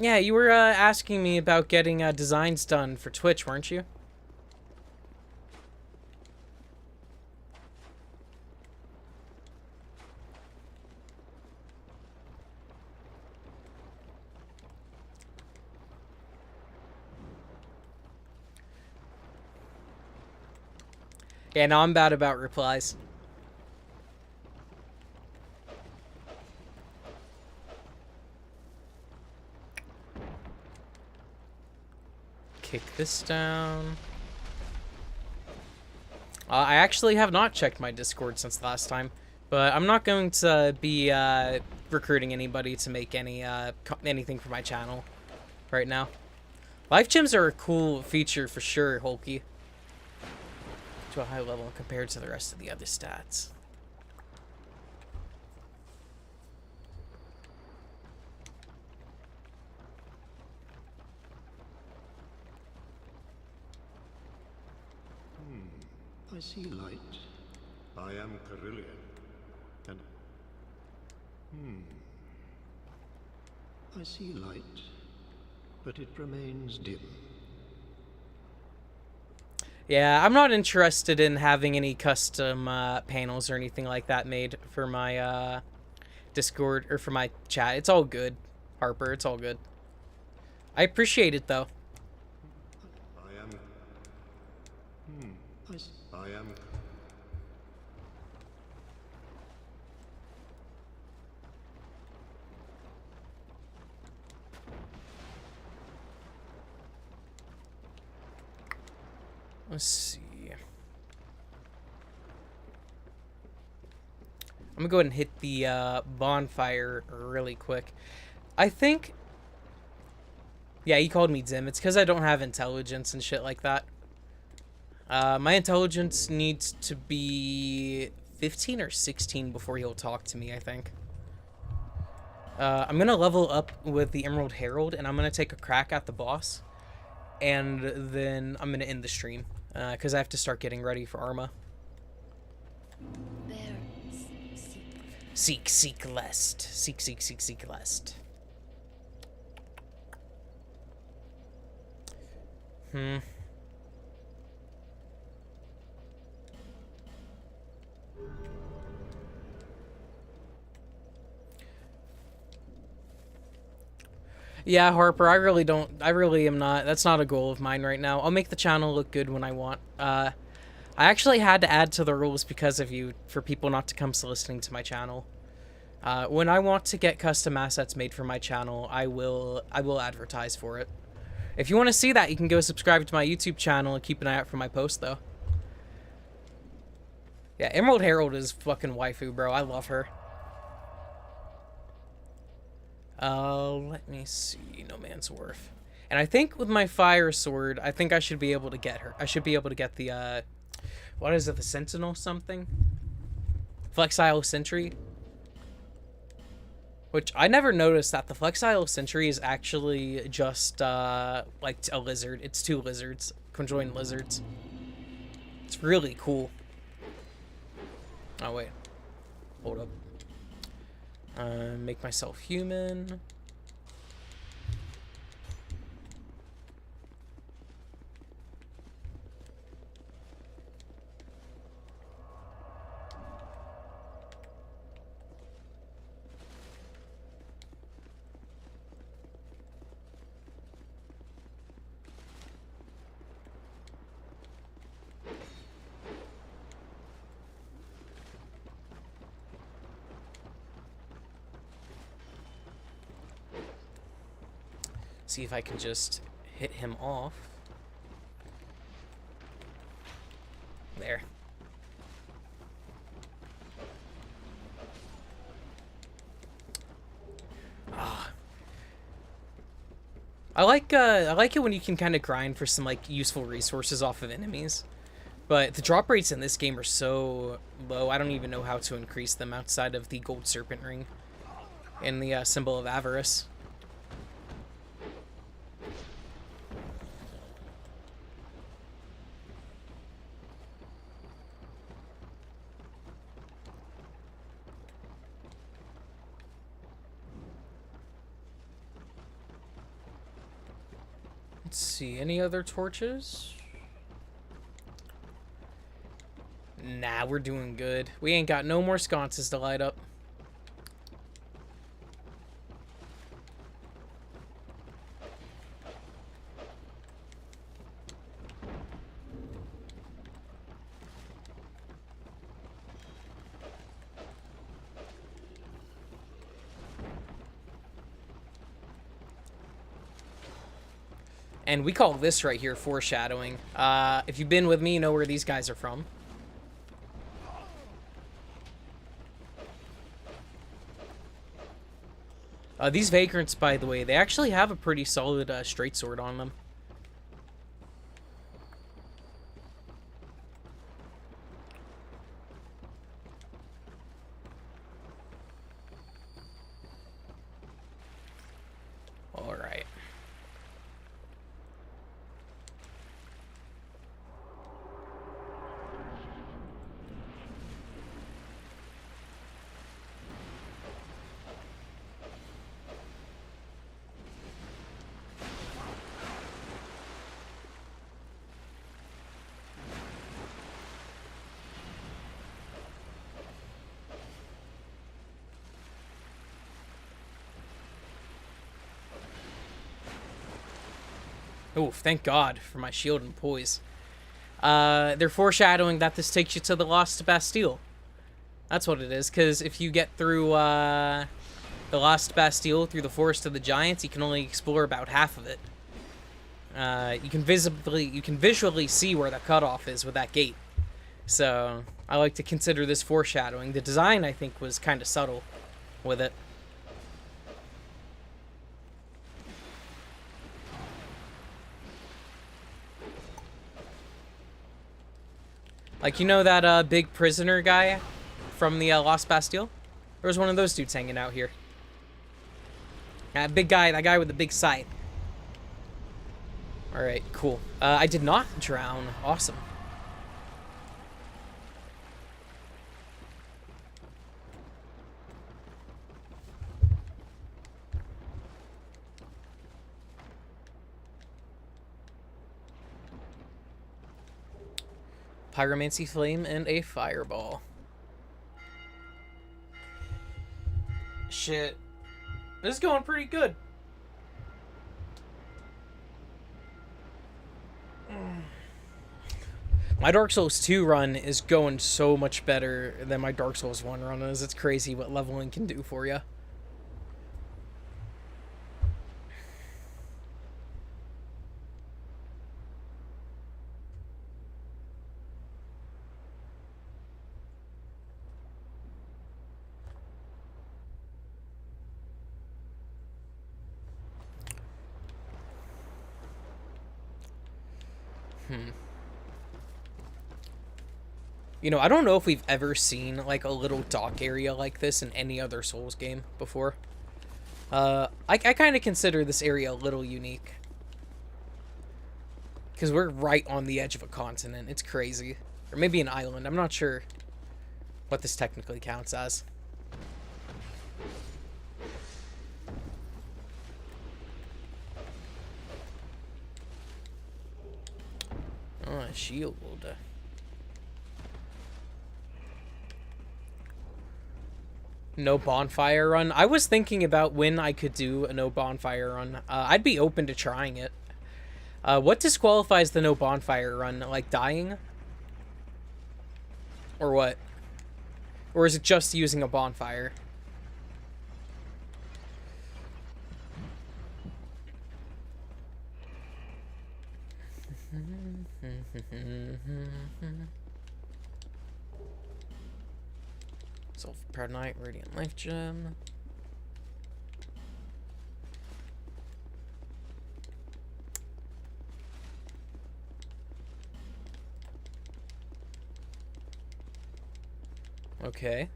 yeah, you were, asking me about getting, designs done for Twitch, weren't you? Yeah, no, I'm bad about replies. Kick this down. I actually have not checked my Discord since last time, but I'm not going to be recruiting anybody to make any anything for my channel right now. Life gems are a cool feature for sure, Hulky. To a high level compared to the rest of the other stats. I see light. I am Carillion. And... I see light, but it remains dim. Yeah, I'm not interested in having any custom panels or anything like that made for my Discord or for my chat. It's all good, Harper. It's all good. I appreciate it though. I am... I am... Let's see. I'm gonna go ahead and hit the bonfire really quick. I think... Yeah, he called me dim. It's because I don't have intelligence and shit like that. My intelligence needs to be 15 or 16 before he'll talk to me, I think. I'm gonna level up with the Emerald Herald, and I'm gonna take a crack at the boss. And then I'm gonna end the stream, because I have to start getting ready for Arma. There. Seek lest. Seek lest. Yeah, Harper, I really am not, that's not a goal of mine right now. I'll make the channel look good when I want. I actually had to add to the rules because of you, for people not to come soliciting to my channel. When I want to get custom assets made for my channel, I will advertise for it. If you want to see that, you can go subscribe to my YouTube channel and keep an eye out for my posts, though. Yeah, Emerald Herald is fucking waifu, bro. I love her. Let me see. No Man's Wharf. And I think with my fire sword, I think I should be able to get her. I should be able to get the, what is it? The Sentinel something? Flexile Sentry? Which, I never noticed that the Flexile Sentry is actually just, like a lizard. It's two lizards. Conjoined lizards. It's really cool. Oh, wait. Hold up. Make myself human. See if I can just hit him off. there. Ah. I like it when you can kind of grind for some like useful resources off of enemies. But the drop rates in this game are so low, I don't even know how to increase them outside of the gold serpent ring and the symbol of avarice. Let's see, any other torches? Nah, we're doing good. We ain't got no more sconces to light up. And we call this right here foreshadowing. If you've been with me, you know where these guys are from. These vagrants, by the way, they actually have a pretty solid straight sword on them. All right. Oh, thank God for my shield and poise. They're foreshadowing that this takes you to the Lost Bastille. That's what it is, because if you get through the Lost Bastille through the Forest of the Giants, you can only explore about half of it. You can visually see where the cutoff is with that gate. So I like to consider this foreshadowing. The design, I think, was kind of subtle with it. Like, you know that big prisoner guy from the Lost Bastille? There was one of those dudes hanging out here. That big guy, that guy with the big scythe. Alright, cool. I did not drown. Awesome. Pyromancy Flame and a Fireball. Shit. This is going pretty good. My Dark Souls 2 run is going so much better than my Dark Souls 1 run is. It's crazy what leveling can do for you. You know, I don't know if we've ever seen, like, a little dock area like this in any other Souls game before. I kind of consider this area a little unique. Because we're right on the edge of a continent. It's crazy. Or maybe an island. I'm not sure what this technically counts as. Oh, a shield. No bonfire run. I was thinking about when I could do a no bonfire run. I'd be open to trying it. What disqualifies the no bonfire run? Like dying? Or what? Or is it just using a bonfire? Proud Knight, Radiant Life Gem. Okay,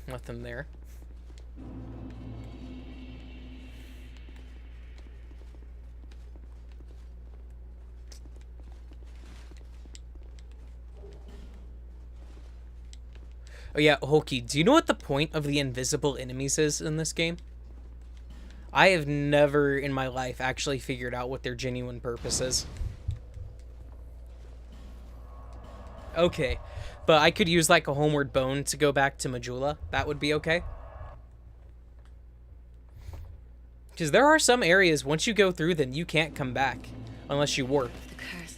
nothing there. Oh yeah, Hulky, do you know what the point of the invisible enemies is in this game? I have never in my life actually figured out what their genuine purpose is. Okay, but I could use like a homeward bone to go back to Majula. That would be okay. Because there are some areas, once you go through them, you can't come back. Unless you warp. The curse.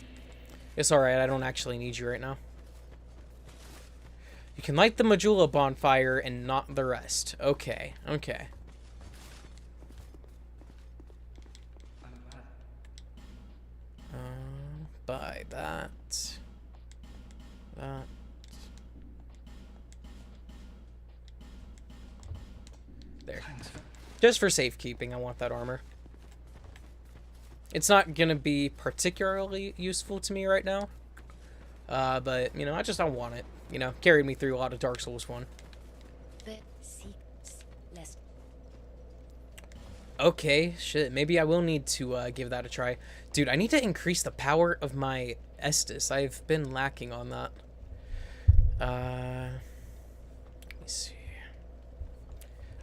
It's alright, I don't actually need you right now. You can light the Majula bonfire and not the rest. Okay, okay. Buy that. That. There. Just for safekeeping, I want that armor. It's not gonna be particularly useful to me right now. But, you know, I want it. You know, carried me through a lot of Dark Souls 1. The secrets. Less. Okay, shit. Maybe I will need to give that a try. Dude, I need to increase the power of my Estus. I've been lacking on that. Let me see.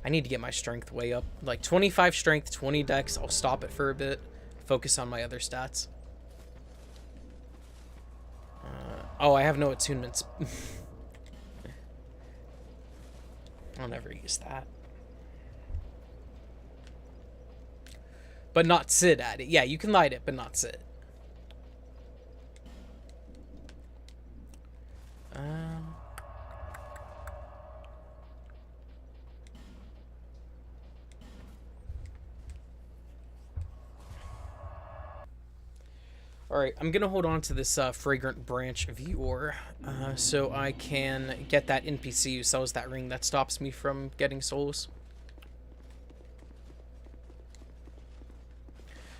I need to get my strength way up. Like 25 strength, 20 dex. I'll stop it for a bit. Focus on my other stats. Oh, I have no attunements. I'll never use that. But not sit at it. Yeah, you can light it, but not sit. Alright, I'm gonna hold on to this Fragrant Branch Viewer so I can get that NPC who sells that ring that stops me from getting souls.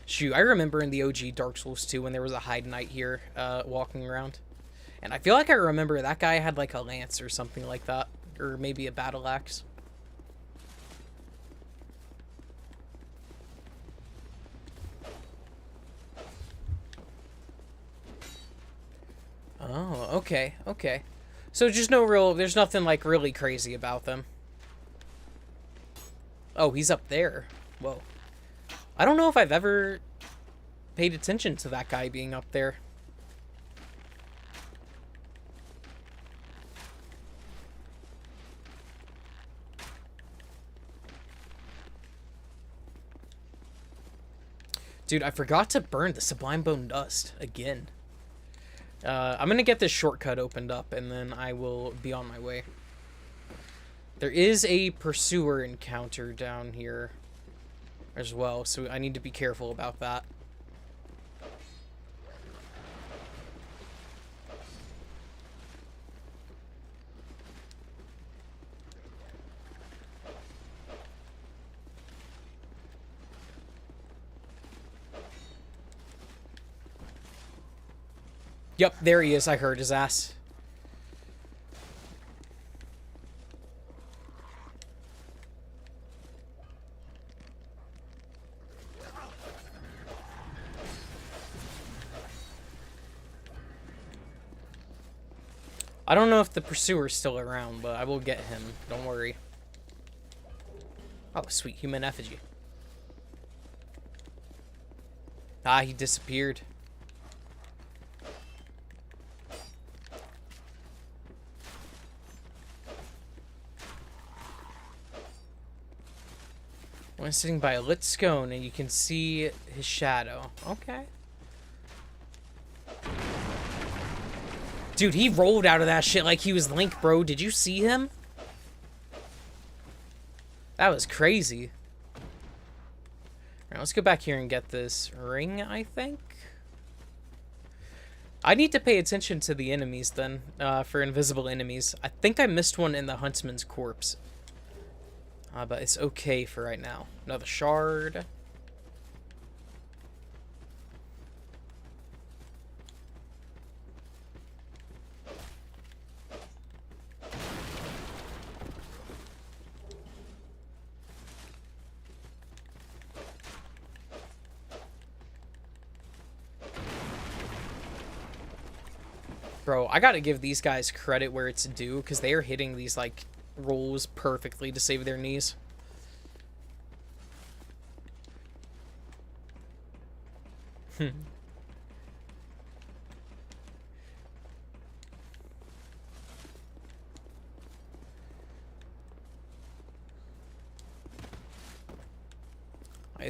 Shoot, I remember in the OG Dark Souls 2 when there was a Hide Knight here walking around. And I feel like I remember that guy had like a lance or something like that. Or maybe a battle axe. Oh, okay, okay. So just there's nothing like really crazy about them. Oh, he's up there. Whoa. I don't know if I've ever paid attention to that guy being up there. Dude, I forgot to burn the Sublime Bone Dust again. I'm gonna get this shortcut opened up, and then I will be on my way. There is a Pursuer encounter down here as well, so I need to be careful about that. Yep, there he is. I heard his ass. I don't know if the Pursuer's still around, but I will get him. Don't worry. Oh, sweet human effigy. Ah, he disappeared. One sitting by a lit scone, and you can see his shadow. Okay. Dude, he rolled out of that shit like he was Link, bro. Did you see him? That was crazy. Alright, let's go back here and get this ring, I think. I need to pay attention to the enemies, then, for invisible enemies. I think I missed one in the Huntsman's Corpse. But it's okay for right now. Another shard. Bro, I gotta give these guys credit where it's due, because they are hitting these, like, rolls perfectly to save their knees. Hey,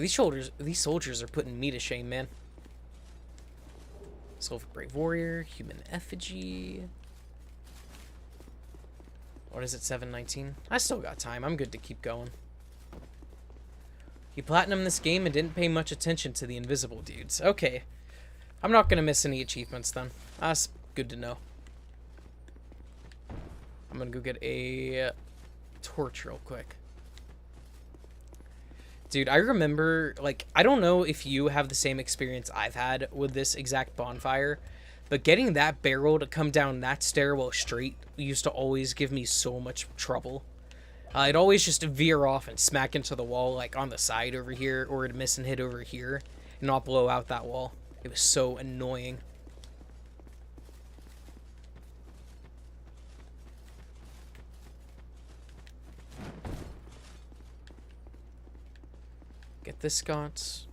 these soldiers are putting me to shame, man. Silver Brave Warrior, Human Effigy. What is it, 719? I still got time. I'm good to keep going. He platinumed this game and didn't pay much attention to the invisible dudes. Okay. I'm not going to miss any achievements then. That's good to know. I'm going to go get a torch real quick. Dude, I remember, like, I don't know if you have the same experience I've had with this exact bonfire, but getting that barrel to come down that stairwell straight used to always give me so much trouble. It'd always just veer off and smack into the wall, like, on the side over here, or it'd miss and hit over here, and not blow out that wall. It was so annoying. Get this sconce.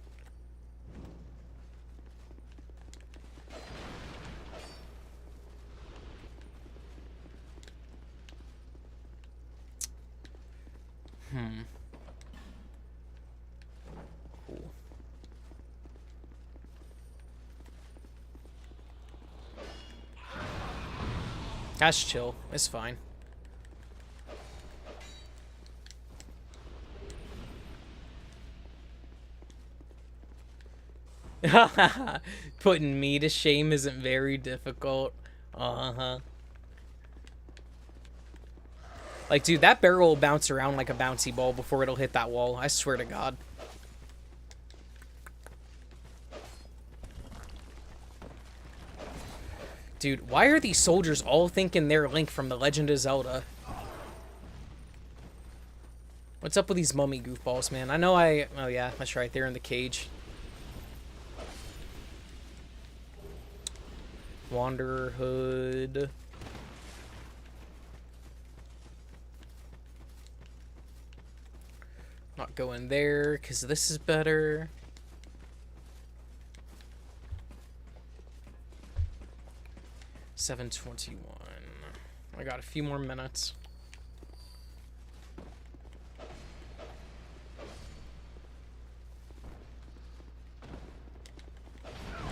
Cool. That's chill. It's fine. Putting me to shame isn't very difficult. Uh-huh. Like, dude, that barrel will bounce around like a bouncy ball before it'll hit that wall. I swear to God. Dude, why are these soldiers all thinking they're Link from The Legend of Zelda? What's up with these mummy goofballs, man? I know oh yeah, that's right, they're in the cage. Wanderer Hood. Not going there, because this is better. $7.21. I got a few more minutes.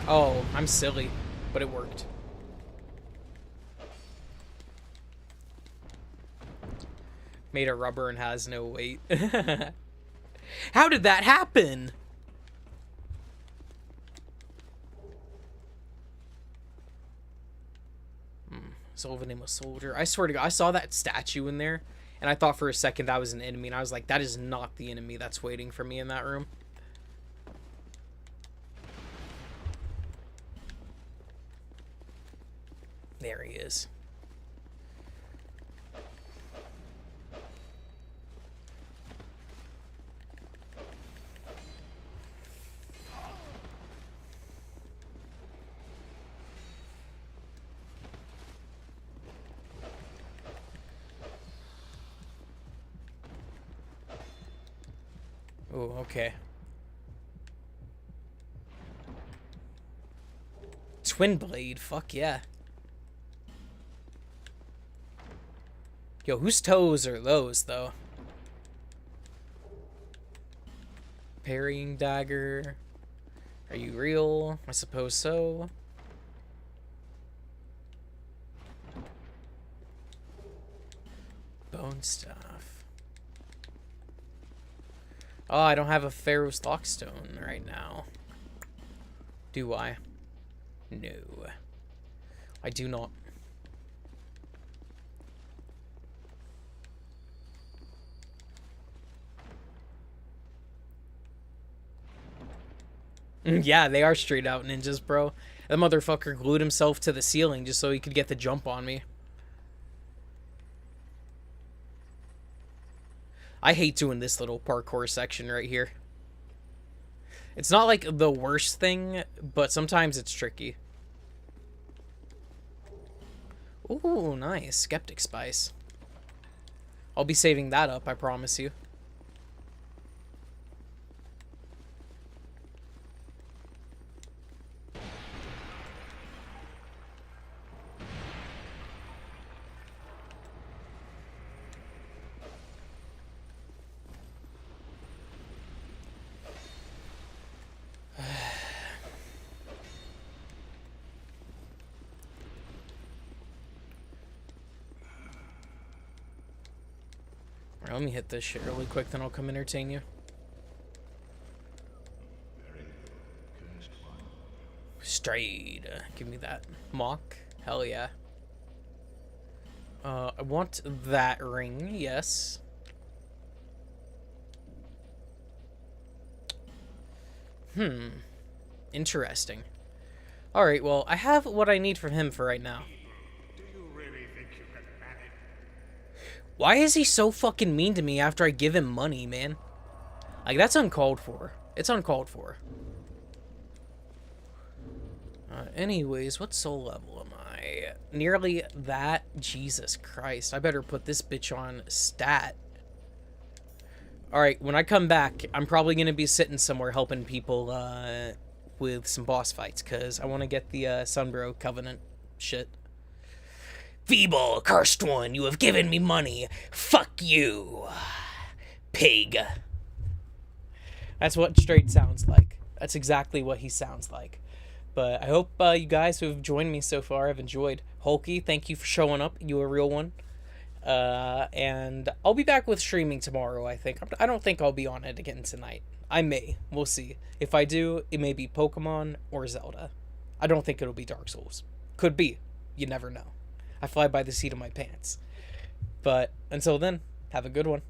Oh, I'm silly, but it worked. Made of rubber and has no weight. How did that happen? Sylvanima Soldier. I swear to God, I saw that statue in there, and I thought for a second that was an enemy, and I was like, that is not the enemy that's waiting for me in that room. There he is. Oh, okay. Twin blade, fuck yeah. Yo, whose toes are those, though? Parrying dagger. Are you real? I suppose so. Bone staff. Oh, I don't have a Pharaoh's Lockstone right now. Do I? No. I do not. Yeah, they are straight out ninjas, bro. That motherfucker glued himself to the ceiling just so he could get the jump on me. I hate doing this little parkour section right here. It's not like the worst thing, but sometimes it's tricky. Ooh, nice. Skeptic Spice. I'll be saving that up, I promise you. Alright, let me hit this shit really quick, then I'll come entertain you. Straight. Give me that. Mock. Hell yeah. I want that ring, yes. Interesting. Alright, well, I have what I need from him for right now. Do you really think you can manage? Why is he so fucking mean to me after I give him money, man? Like, that's uncalled for. It's uncalled for. Anyways, what soul level am I? Nearly that. Jesus Christ. I better put this bitch on stat. Alright, when I come back, I'm probably going to be sitting somewhere helping people with some boss fights, because I want to get the Sunbro Covenant shit. Feeble, cursed one, you have given me money. Fuck you, pig. That's what Straight sounds like. That's exactly what he sounds like. But I hope you guys who have joined me so far have enjoyed. Hulky, thank you for showing up. You a real one. And I'll be back with streaming tomorrow, I think. I don't think I'll be on it again tonight. I may. We'll see. If I do, it may be Pokemon or Zelda. I don't think it'll be Dark Souls. Could be. You never know. I fly by the seat of my pants. But until then, have a good one.